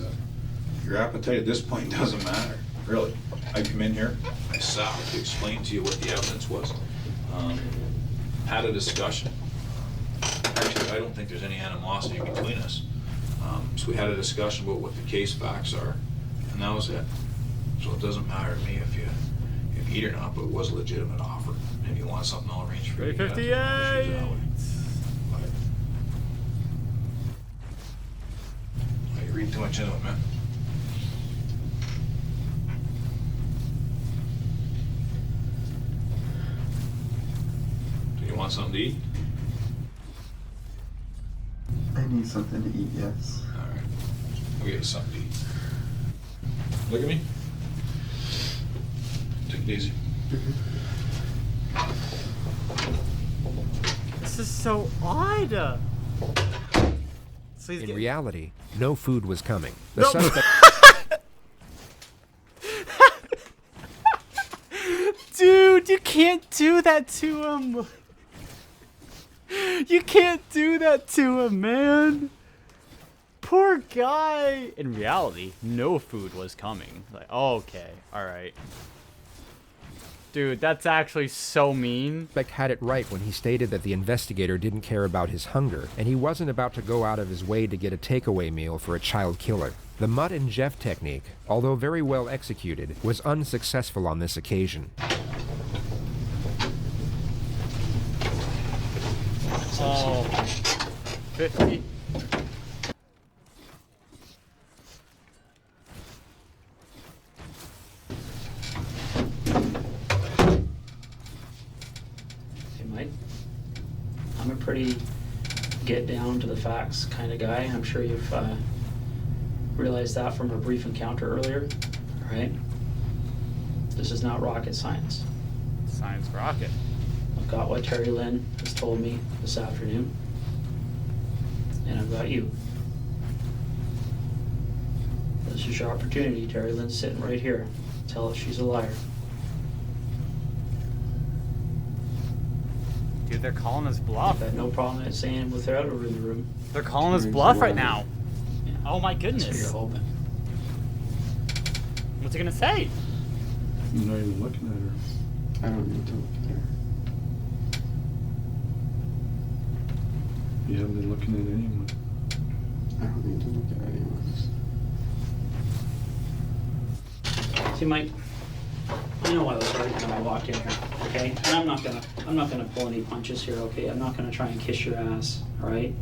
your appetite at this point doesn't matter, really. I come in here, I sat to explain to you what the evidence was, had a discussion. Actually, I don't think there's any animosity between us. So we had a discussion about what the case facts are, and that was it. So it doesn't matter to me if you eat or not, but it was a legitimate offer. And if you want something, I'll arrange for you. 358. You read too much into it, man. Do you want something to eat? I need something to eat, yes. All right. We'll get you something to eat. Look at me. Take it easy. This is so odd. So he's In getting... reality, no food was coming. The Nope. suspect Dude, you can't do that to him. You can't do that to him, man. Poor guy. In reality, no food was coming. Like, okay, all right. Dude, that's actually so mean. had it right when he stated that the investigator didn't care about his hunger, and he wasn't about to go out of his way to get a takeaway meal for a child killer. The Mutt and Jeff technique, although very well executed, was unsuccessful on this occasion. Oh, 50. Hey, Mike, I'm a pretty get down to the facts kind of guy. I'm sure you've realized that from a brief encounter earlier, all right? This is not rocket science. Science rocket. I've got what Terry Lynn has told me this afternoon, and I've got you. This is your opportunity. Terry Lynn's sitting right here. Tell her she's a liar. Dude, they're calling us bluff. I've got no problem saying without her in the room. They're calling us Terry's bluff right lying. now. Yeah. Oh my That's what goodness. you're hoping. What's he gonna say? You're not even looking at her. I don't need to look at her. You haven't been looking at anyone. I don't need to look at anyone. See, Mike, I know I was right when I walked in here, okay? And I'm not gonna pull any punches here, okay? I'm not gonna try and kiss your ass, all right?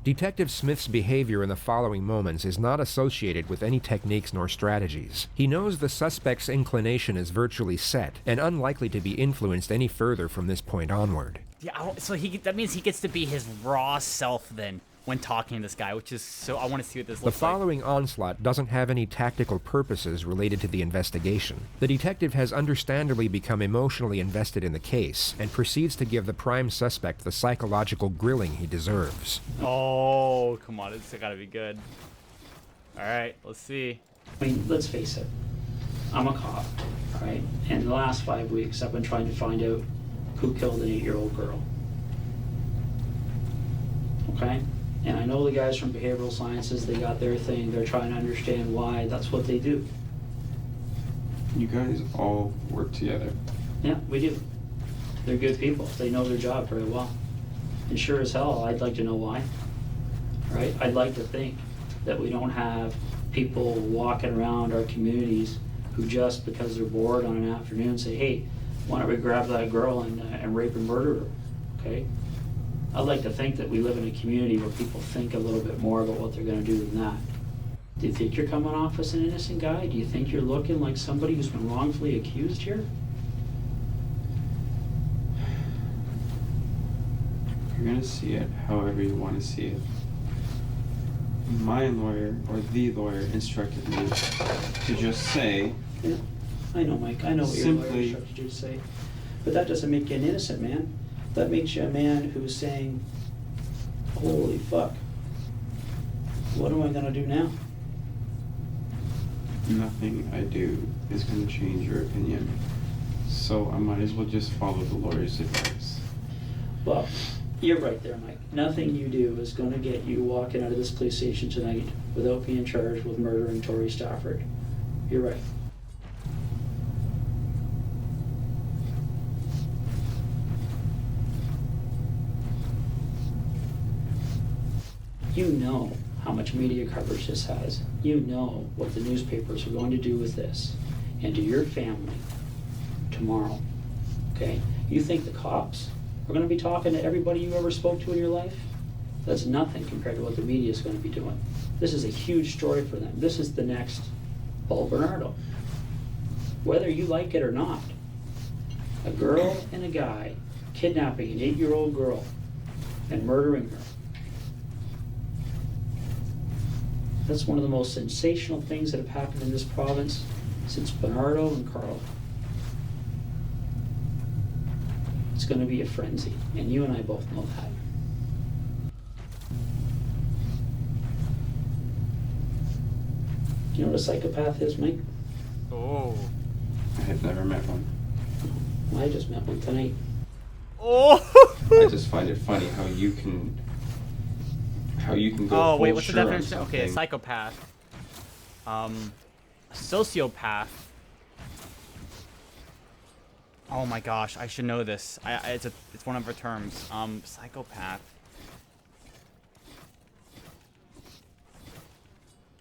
Detective Smith's behavior in the following moments is not associated with any techniques nor strategies. He knows the suspect's inclination is virtually set and unlikely to be influenced any further from this point onward. Yeah, so that means he gets to be his raw self then when talking to this guy, which is so. I want to see what this The looks like. following onslaught doesn't have any tactical purposes related to the investigation. The detective has understandably become emotionally invested in the case and proceeds to give the prime suspect the psychological grilling he deserves. Oh, come on, it's gotta be good. All right, let's see. I mean, let's face it. I'm a cop, all right? And in the last 5 weeks, I've been trying to find out who killed an 8-year-old girl. Okay? And I know the guys from behavioral sciences, they got their thing. They're trying to understand why that's what they do. You guys all work together. Yeah, we do. They're good people. They know their job very well. And sure as hell, I'd like to know why. Right? I'd like to think that we don't have people walking around our communities who just because they're bored on an afternoon say, hey, why don't we grab that girl and rape and murder her? Okay? I'd like to think that we live in a community where people think a little bit more about what they're going to do than that. Do you think you're coming off as an innocent guy? Do you think you're looking like somebody who's been wrongfully accused here? You're gonna see it however you want to see it. My lawyer, or the lawyer, instructed me to just say, Yeah, I know, Mike. I know what your lawyer Simply- instructed you to say. But that doesn't make you an innocent man. That makes you a man who's saying, holy fuck, what am I gonna do now? nothing I do is gonna change your opinion. So I might as well just follow the lawyer's advice. Well, you're right there, Mike. Nothing you do is gonna get you walking out of this police station tonight without being charged with murdering Tori Stafford. You're right. You know how much media coverage this has. You know what the newspapers are going to do with this and to your family tomorrow, okay? You think the cops are gonna be talking to everybody you ever spoke to in your life? That's nothing compared to what the media is gonna be doing. This is a huge story for them. This is the next Paul Bernardo. Whether you like it or not, a girl and a guy kidnapping an 8-year-old girl and murdering her. That's one of the most sensational things that have happened in this province since Bernardo and Carl. It's going to be a frenzy, and you and I both know that. You know what a psychopath is, Mike? Oh. I have never met one. Well, I just met one tonight. Oh. I just find it funny how you can go Oh full wait, what's the sure on definition? Okay, a something. psychopath. A sociopath. Oh my gosh, I should know this. It's one of our terms. Psychopath.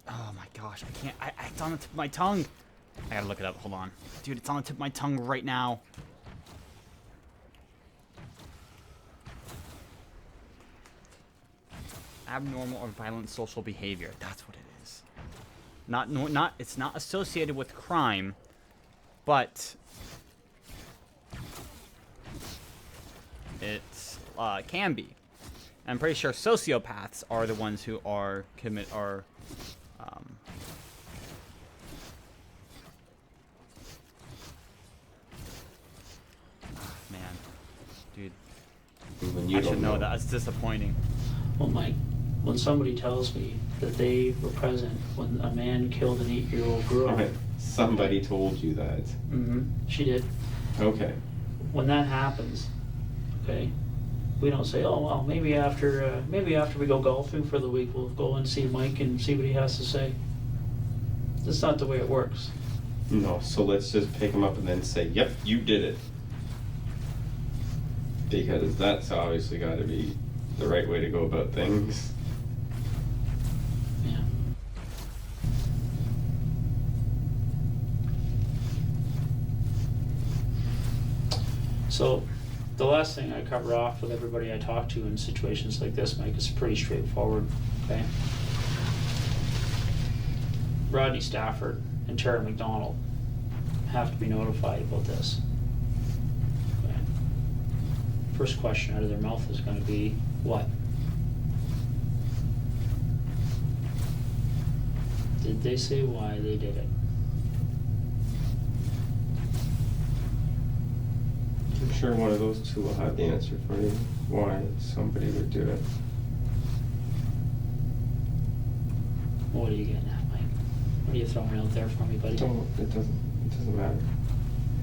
Oh my gosh, I can't. It's on the tip of my tongue. I gotta look it up. Hold on, dude. It's on the tip of my tongue right now. Abnormal or violent social behavior. That's what it is. It's not associated with crime, but it can be. I'm pretty sure sociopaths are the ones who are man, dude. When you I don't should know that. It's disappointing. Well, Mike, when somebody tells me that they were present when a man killed an 8-year-old girl, Okay, somebody told you that. she did. Okay. When that happens, okay, we don't say, oh well, maybe after we go golfing for the week, we'll go and see Mike and see what he has to say. That's not the way it works. No, so let's just pick him up and then say, yep, you did it. Because that's obviously got to be the right way to go about things. Yeah. So, The last thing I cover off with everybody I talk to in situations like this, Mike, is pretty straightforward, okay? Rodney Stafford and Tara McDonald have to be notified about this. Okay. First question out of their mouth is going to be, what? Did they say why they did it? I'm sure one of those two will have the answer for you, why somebody would do it. What are you getting at, Mike? What are you throwing out there for me, buddy? It doesn't matter.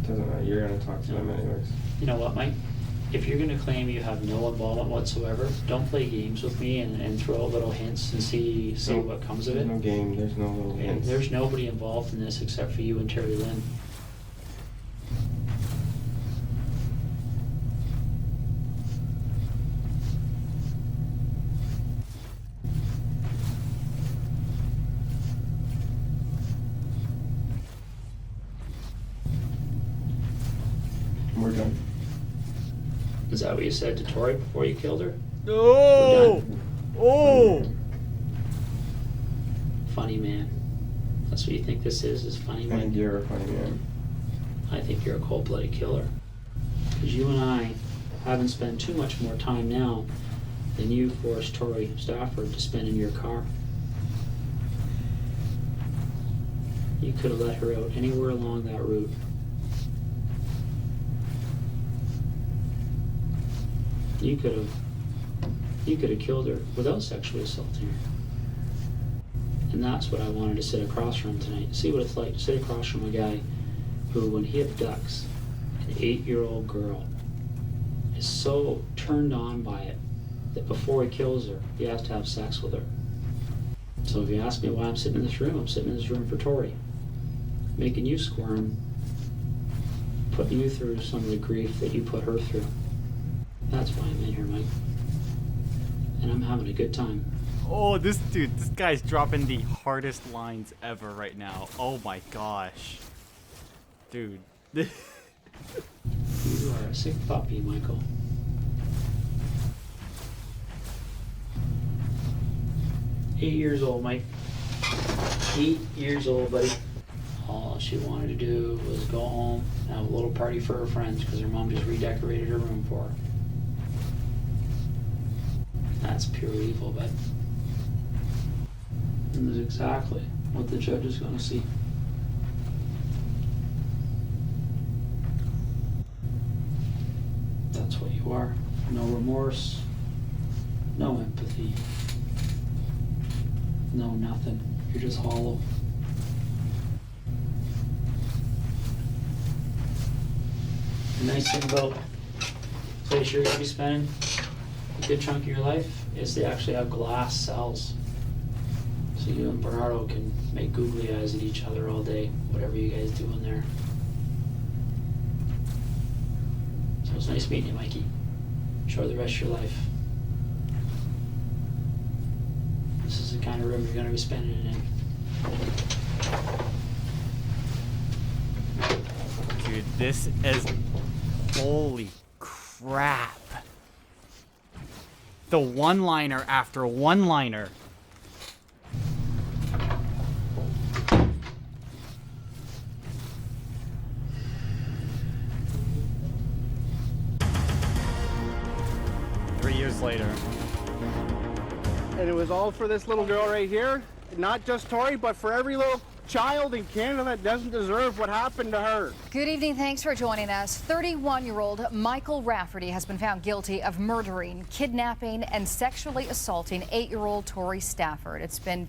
It doesn't matter. You're gonna talk to them anyways. You know what, Mike? If you're gonna claim you have no involvement whatsoever, don't play games with me and throw out little hints and see what comes of it. There's no game, there's no little Okay, hints. there's nobody involved in this except for you and Terry Lynn. We're done. Is that what you said to Tori before you killed her? No! Oh! Funny man. That's what you think this is funny I man? think you're a funny man. I think you're a cold-blooded killer. Because you and I haven't spent too much more time now than you forced Tori Stafford to spend in your car. You could have let her out anywhere along that route. You could have killed her without sexually assaulting her. And that's what I wanted to sit across from tonight. See what it's like to sit across from a guy who, when he abducts an 8-year-old girl, is so turned on by it that before he kills her, he has to have sex with her. So if you ask me why I'm sitting in this room, I'm sitting in this room for Tori. Making you squirm, putting you through some of the grief that you put her through. That's why I'm in here, Mike. And I'm having a good time. Oh, this guy's dropping the hardest lines ever right now. Oh my gosh. Dude. You are a sick puppy, Michael. Eight years old, Mike. 8 years old, buddy. All she wanted to do was go home and have a little party for her friends because her mom just redecorated her room for her. That's pure evil, but it was exactly what the judge is going to see. That's what you are. No remorse, no empathy, no nothing. You're just hollow. The nice thing about the place you're going to be spending a good chunk of your life is they actually have glass cells. So you and Bernardo can make googly eyes at each other all day, whatever you guys do in there. So it's nice meeting you, Mikey. Enjoy the rest of your life. This is the kind of room you're going to be spending it in. Dude, this is... Holy crap. The one-liner after one-liner. Later. And it was all for this little girl right here. Not just Tori, but for every little child in Canada that doesn't deserve what happened to her. Good evening. Thanks for joining us. 31-year-old Michael Rafferty has been found guilty of murdering, kidnapping, and sexually assaulting 8-year-old Tori Stafford. It's been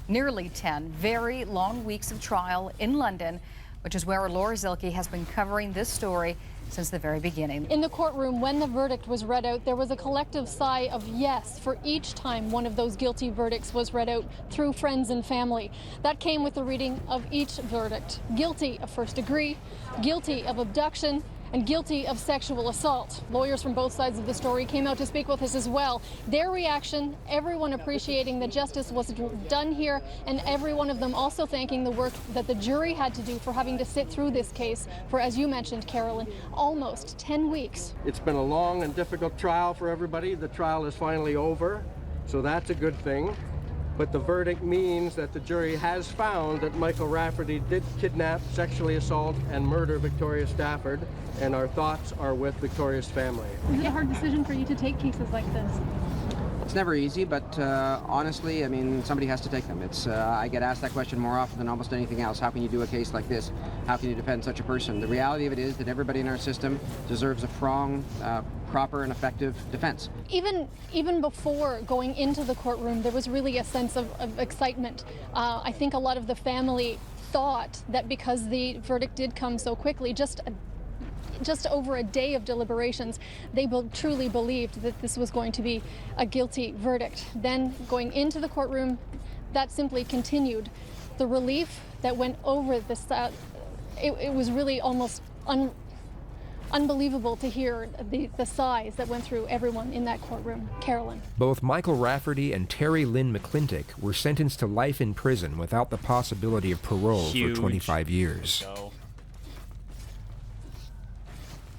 nearly 10 very long weeks of trial in London, which is where Laura Zilke has been covering this story since the very beginning. In the courtroom, when the verdict was read out, there was a collective sigh of yes for each time one of those guilty verdicts was read out through friends and family. That came with the reading of each verdict. Guilty of first degree, guilty of abduction, and guilty of sexual assault. Lawyers from both sides of the story came out to speak with us as well. Their reaction, everyone appreciating that justice was done here, and every one of them also thanking the work that the jury had to do for having to sit through this case for, as you mentioned, Carolyn, almost 10 weeks. It's been a long and difficult trial for everybody. The trial is finally over, so that's a good thing. But the verdict means that the jury has found that Michael Rafferty did kidnap, sexually assault, and murder Victoria Stafford, and our thoughts are with Victoria's family. Is it a hard decision for you to take cases like this? It's never easy, but honestly, I mean, somebody has to take them. I get asked that question more often than almost anything else. How can you do a case like this? How can you defend such a person? The reality of it is that everybody in our system deserves a proper and effective defense. Even before going into the courtroom, there was really a sense of excitement. I think a lot of the family thought that because the verdict did come so quickly, just over a day of deliberations, they truly believed that this was going to be a guilty verdict. Then going into the courtroom, that simply continued. The relief that went over this, it was really almost unbelievable to hear the sighs that went through everyone in that courtroom. Carolyn. Both Michael Rafferty and Terry Lynn McClintock were sentenced to life in prison without the possibility of parole for 25 years.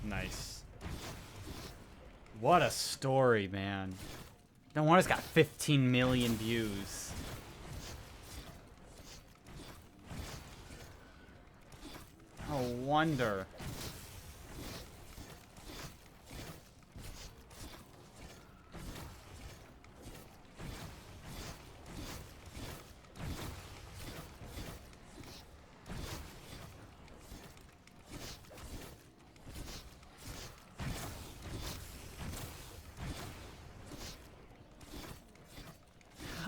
Nice. What a story, man. No wonder it's got 15 million views. No wonder.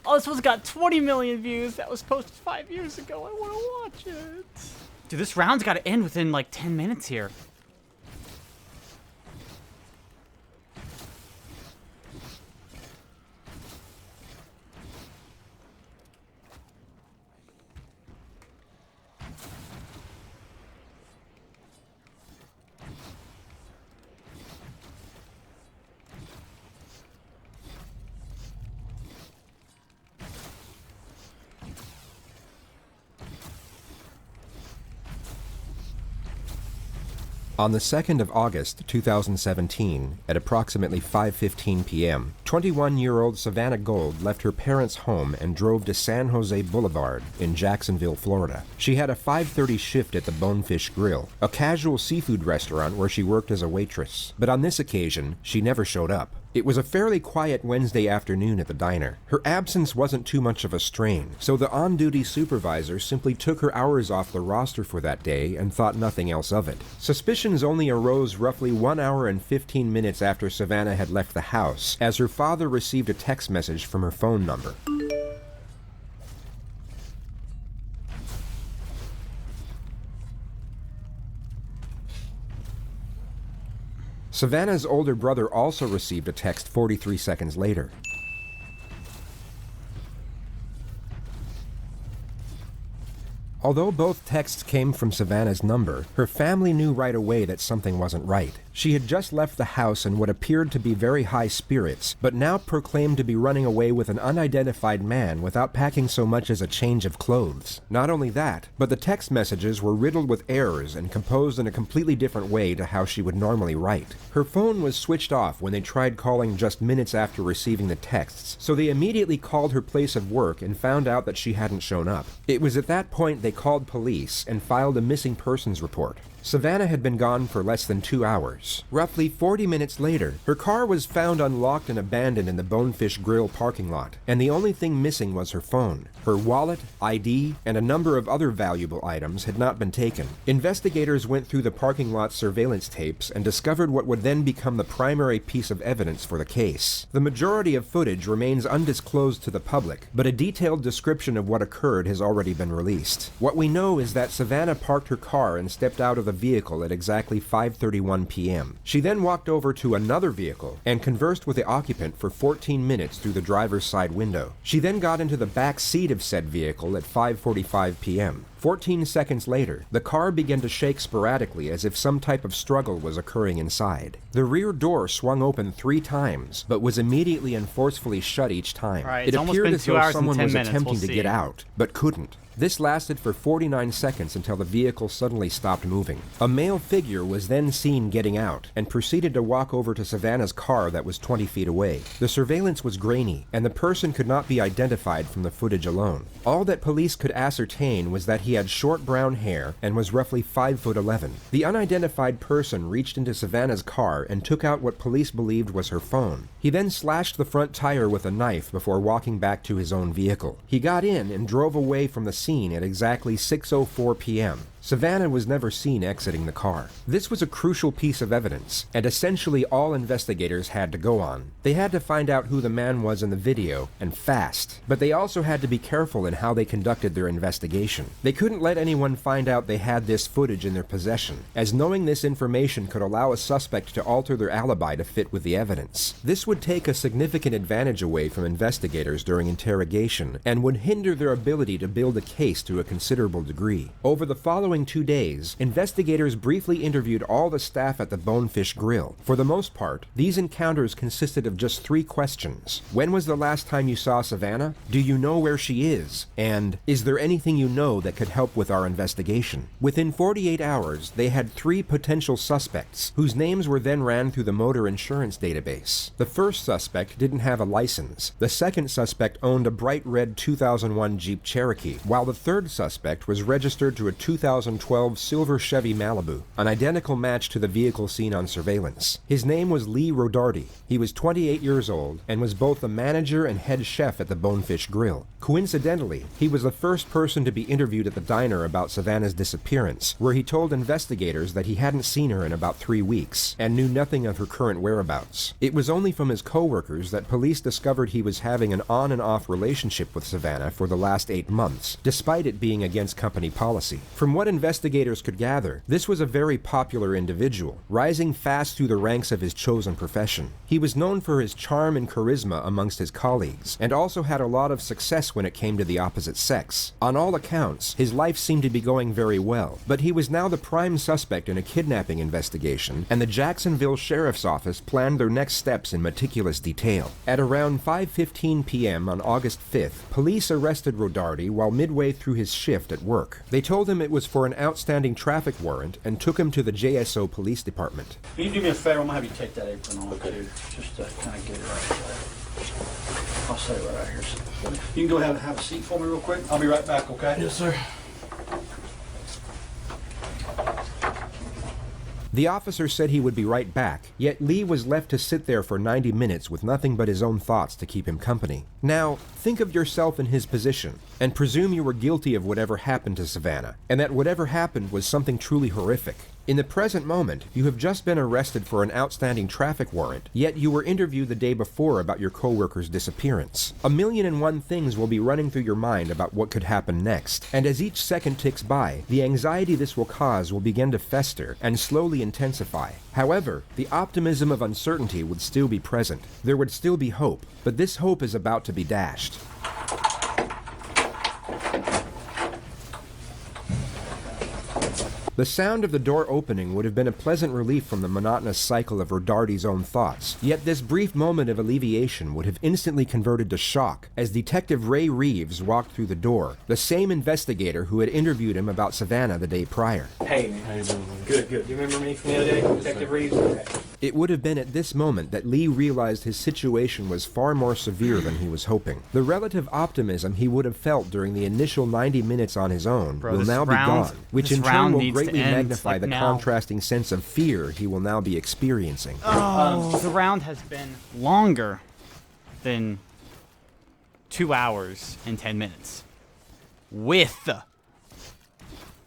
Oh, this one's got 20 million views. That was posted 5 years ago. I want to watch it. Dude, this round's got to end within like 10 minutes here. On the 2nd of August, 2017, at approximately 5:15 p.m., 21-year-old Savannah Gold left her parents' home and drove to San Jose Boulevard in Jacksonville, Florida. She had a 5:30 shift at the Bonefish Grill, a casual seafood restaurant where she worked as a waitress. But on this occasion, she never showed up. It was a fairly quiet Wednesday afternoon at the diner. Her absence wasn't too much of a strain, so the on-duty supervisor simply took her hours off the roster for that day and thought nothing else of it. Suspicions only arose roughly 1 hour and 15 minutes after Savannah had left the house, as her father received a text message from her phone number. Savannah's older brother also received a text 43 seconds later. Although both texts came from Savannah's number, her family knew right away that something wasn't right. She had just left the house in what appeared to be very high spirits, but now proclaimed to be running away with an unidentified man without packing so much as a change of clothes. Not only that, but the text messages were riddled with errors and composed in a completely different way to how she would normally write. Her phone was switched off when they tried calling just minutes after receiving the texts, so they immediately called her place of work and found out that she hadn't shown up. It was at that point they called police and filed a missing persons report. Savannah had been gone for less than 2 hours. Roughly 40 minutes later, her car was found unlocked and abandoned in the Bonefish Grill parking lot, and the only thing missing was her phone. Her wallet, ID, and a number of other valuable items had not been taken. Investigators went through the parking lot surveillance tapes and discovered what would then become the primary piece of evidence for the case. The majority of footage remains undisclosed to the public, but a detailed description of what occurred has already been released. What we know is that Savannah parked her car and stepped out of the vehicle at exactly 5:31 p.m. She then walked over to another vehicle and conversed with the occupant for 14 minutes through the driver's side window. She then got into the back seat of said vehicle at 5:45 p.m. 14 seconds later, the car began to shake sporadically as if some type of struggle was occurring inside. The rear door swung open 3 times, but was immediately and forcefully shut each time. Right, It it's almost appeared been as 2 though hours and someone 10 was minutes. attempting We'll to see. get out, but couldn't. This lasted for 49 seconds until the vehicle suddenly stopped moving. A male figure was then seen getting out and proceeded to walk over to Savannah's car that was 20 feet away. The surveillance was grainy, and the person could not be identified from the footage alone. All that police could ascertain was that he had short brown hair and was roughly 5'11". The unidentified person reached into Savannah's car and took out what police believed was her phone. He then slashed the front tire with a knife before walking back to his own vehicle. He got in and drove away from the scene at exactly 6:04 p.m. Savannah was never seen exiting the car. This was a crucial piece of evidence, and essentially all investigators had to go on. They had to find out who the man was in the video, and fast. But they also had to be careful in how they conducted their investigation. They couldn't let anyone find out they had this footage in their possession, as knowing this information could allow a suspect to alter their alibi to fit with the evidence. This would take a significant advantage away from investigators during interrogation, and would hinder their ability to build a case to a considerable degree. Over the following 2 days, investigators briefly interviewed all the staff at the Bonefish Grill. For the most part, these encounters consisted of just 3 questions. When was the last time you saw Savannah? Do you know where she is? And, is there anything you know that could help with our investigation? Within 48 hours, they had 3 potential suspects, whose names were then ran through the motor insurance database. The first suspect didn't have a license. The second suspect owned a bright red 2001 Jeep Cherokee, while the third suspect was registered to a 2012 silver Chevy Malibu, an identical match to the vehicle seen on surveillance. His name was Lee Rodarty. He was 28 years old and was both the manager and head chef at the Bonefish Grill. Coincidentally, he was the first person to be interviewed at the diner about Savannah's disappearance, where he told investigators that he hadn't seen her in about 3 weeks and knew nothing of her current whereabouts. It was only from his co-workers that police discovered he was having an on and off relationship with Savannah for the last 8 months, despite it being against company policy. From what investigators could gather, this was a very popular individual, rising fast through the ranks of his chosen profession. He was known for his charm and charisma amongst his colleagues, and also had a lot of success when it came to the opposite sex. On all accounts, his life seemed to be going very well, but he was now the prime suspect in a kidnapping investigation, and the Jacksonville Sheriff's Office planned their next steps in meticulous detail. At around 5:15 p.m. on August 5th, police arrested Rodarty while midway through his shift at work. They told him it was for an outstanding traffic warrant and took him to the JSO Police Department. Can you do me a favor? I'm gonna have you take that apron off, too, just to kind of get it right there. I'll set it right out here. You can go ahead and have a seat for me real quick. I'll be right back, okay? Yes, sir. The officer said he would be right back, yet Lee was left to sit there for 90 minutes with nothing but his own thoughts to keep him company. Now, think of yourself in his position, and presume you were guilty of whatever happened to Savannah, and that whatever happened was something truly horrific. In the present moment, you have just been arrested for an outstanding traffic warrant, yet you were interviewed the day before about your co-worker's disappearance. 1,000,001 things will be running through your mind about what could happen next, and as each second ticks by, the anxiety this will cause will begin to fester and slowly intensify. However, the optimism of uncertainty would still be present. There would still be hope, but this hope is about to be dashed. The sound of the door opening would have been a pleasant relief from the monotonous cycle of Rodarty's own thoughts, yet this brief moment of alleviation would have instantly converted to shock as Detective Ray Reeves walked through the door, the same investigator who had interviewed him about Savannah the day prior. Hey, man. How you doing? Good, good. You remember me from the other day, Detective Reeves? Okay. It would have been at this moment that Lee realized his situation was far more severe than he was hoping. The relative optimism he would have felt during the initial 90 minutes on his own will now be gone, which in turn will greatly magnify the contrasting sense of fear he will now be experiencing. Oh, the round has been longer than 2 hours and 10 minutes with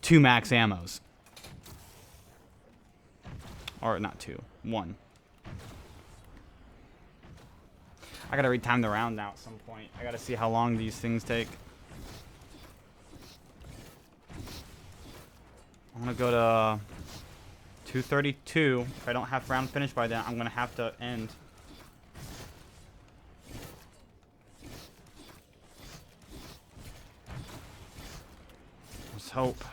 2 max ammos. Or not 2, 1. I gotta retime the round now at some point. I gotta see how long these things take. I'm gonna go to 2:32. If I don't have round finished by then, I'm gonna have to end. hope.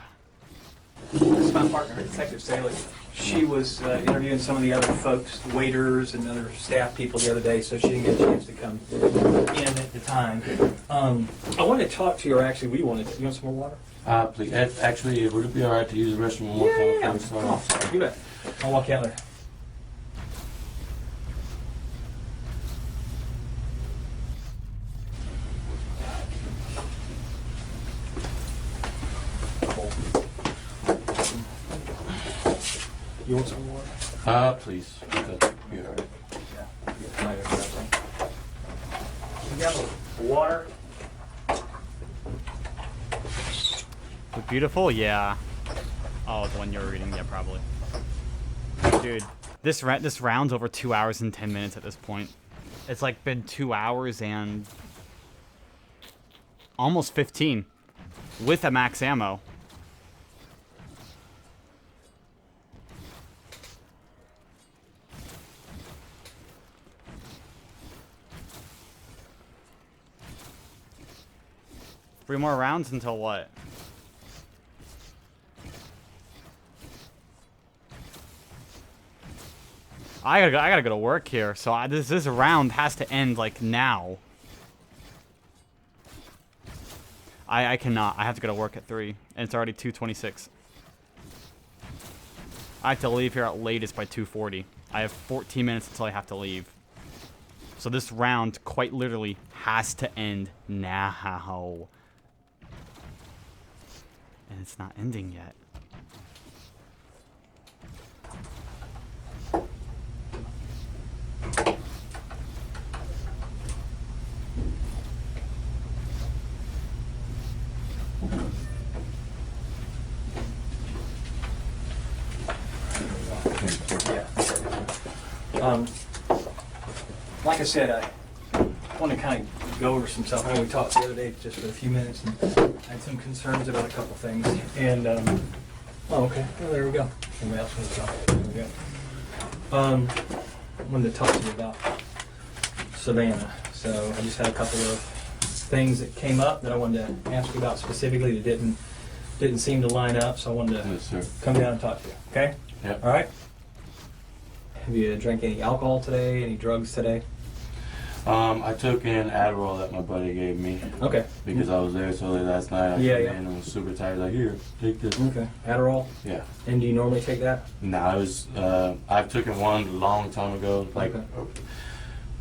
This is my partner, Detective Saley. She was interviewing some of the other folks, the waiters and other staff people the other day, so she didn't get a chance to come in at the time. I wanted to talk to you, or actually we wanted to. You want some more water? Please. Actually, would it be all right to use the restroom one more time? Yeah. Sorry. Oh, sorry. You bet. I'll walk out there. You want some water? Please. Okay. You're all right. You got water? Look beautiful? Yeah. Oh, the one you were reading? Yeah, probably. Dude, this round's over 2 hours and 10 minutes at this point. It's like been 2 hours and almost 15 with a max ammo. Three more rounds until what? I gotta go to work here, so this round has to end like now. I cannot. I have to go to work at 3, and it's already 2:26. I have to leave here at latest by 2:40. I have 14 minutes until I have to leave. So this round quite literally has to end now. And it's not ending yet. Like I said, I want to kind of go over some stuff. I know we talked the other day just for a few minutes, and I had some concerns about a couple things. And oh, okay. Well, there we go. Anybody else want to talk? There we go. I wanted to talk to you about Savannah. So I just had a couple of things that came up that I wanted to ask you about specifically that didn't seem to line up. So I wanted to come down and talk to you. Okay? Yeah. All right. Have you drank any alcohol today? Any drugs today? I took an Adderall that my buddy gave me. Okay. Because I was there so late last night. I Yeah, came yeah. in and was super tired. Like, here, take this. Okay. Adderall? Yeah. And do you normally take that? No, I was. I've taken one a long time ago. Like, Okay.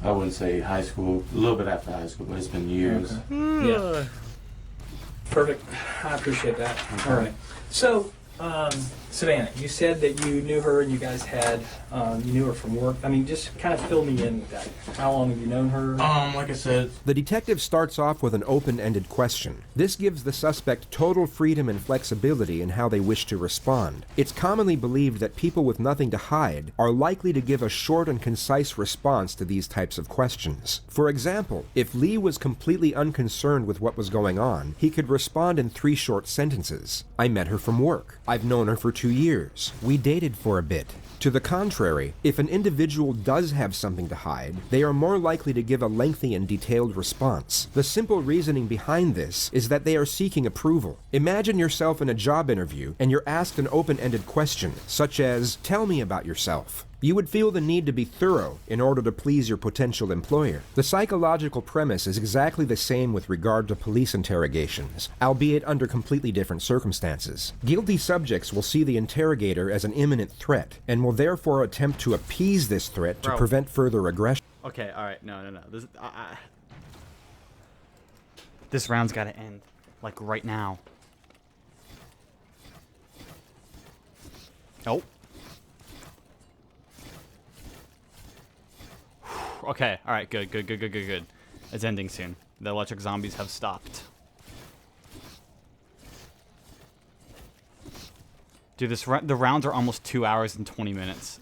I wouldn't say high school. A little bit after high school, but it's been years. Okay. Yeah. Perfect. I appreciate that. All right. So, Savannah, you said that you knew her and you guys had, you knew her from work. I mean, just kind of fill me in with that. How long have you known her? Like I said, The detective starts off with an open-ended question. This gives the suspect total freedom and flexibility in how they wish to respond. It's commonly believed that people with nothing to hide are likely to give a short and concise response to these types of questions. For example, if Lee was completely unconcerned with what was going on, he could respond in 3 short sentences. I met her from work. I've known her for 2 years. We dated for a bit. To the contrary, if an individual does have something to hide, they are more likely to give a lengthy and detailed response. The simple reasoning behind this is that they are seeking approval. Imagine yourself in a job interview and you're asked an open-ended question, such as, "Tell me about yourself." You would feel the need to be thorough in order to please your potential employer. The psychological premise is exactly the same with regard to police interrogations, albeit under completely different circumstances. Guilty subjects will see the interrogator as an imminent threat, and will therefore attempt to appease this threat to prevent further aggression. Okay, alright, no. This round's gotta end. Like, right now. Oh. Okay, alright, good. It's ending soon. The electric zombies have stopped. Dude, the rounds are almost 2 hours and 20 minutes.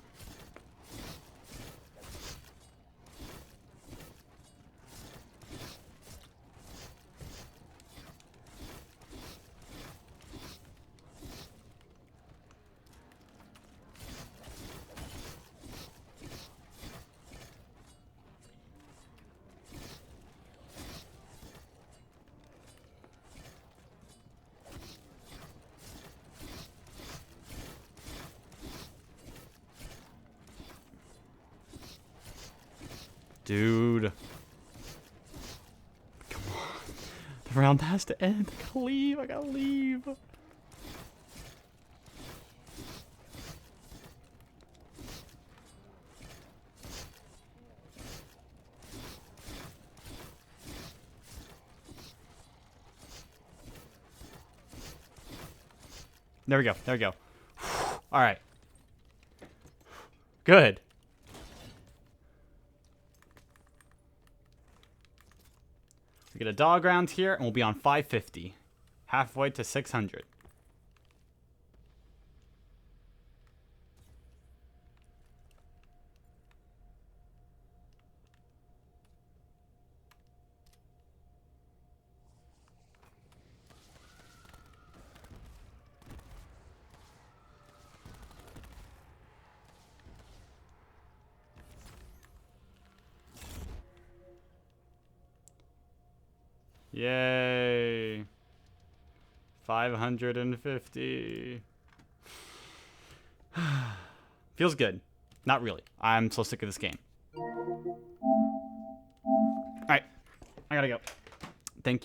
Dude. Come on. The round has to end. I gotta leave. I gotta leave. There we go. There we go. All right. Good. We get a dog round here, and we'll be on 550. Halfway to 600. Yay. 550. Feels good. Not really. I'm so sick of this game. Alright. I gotta go.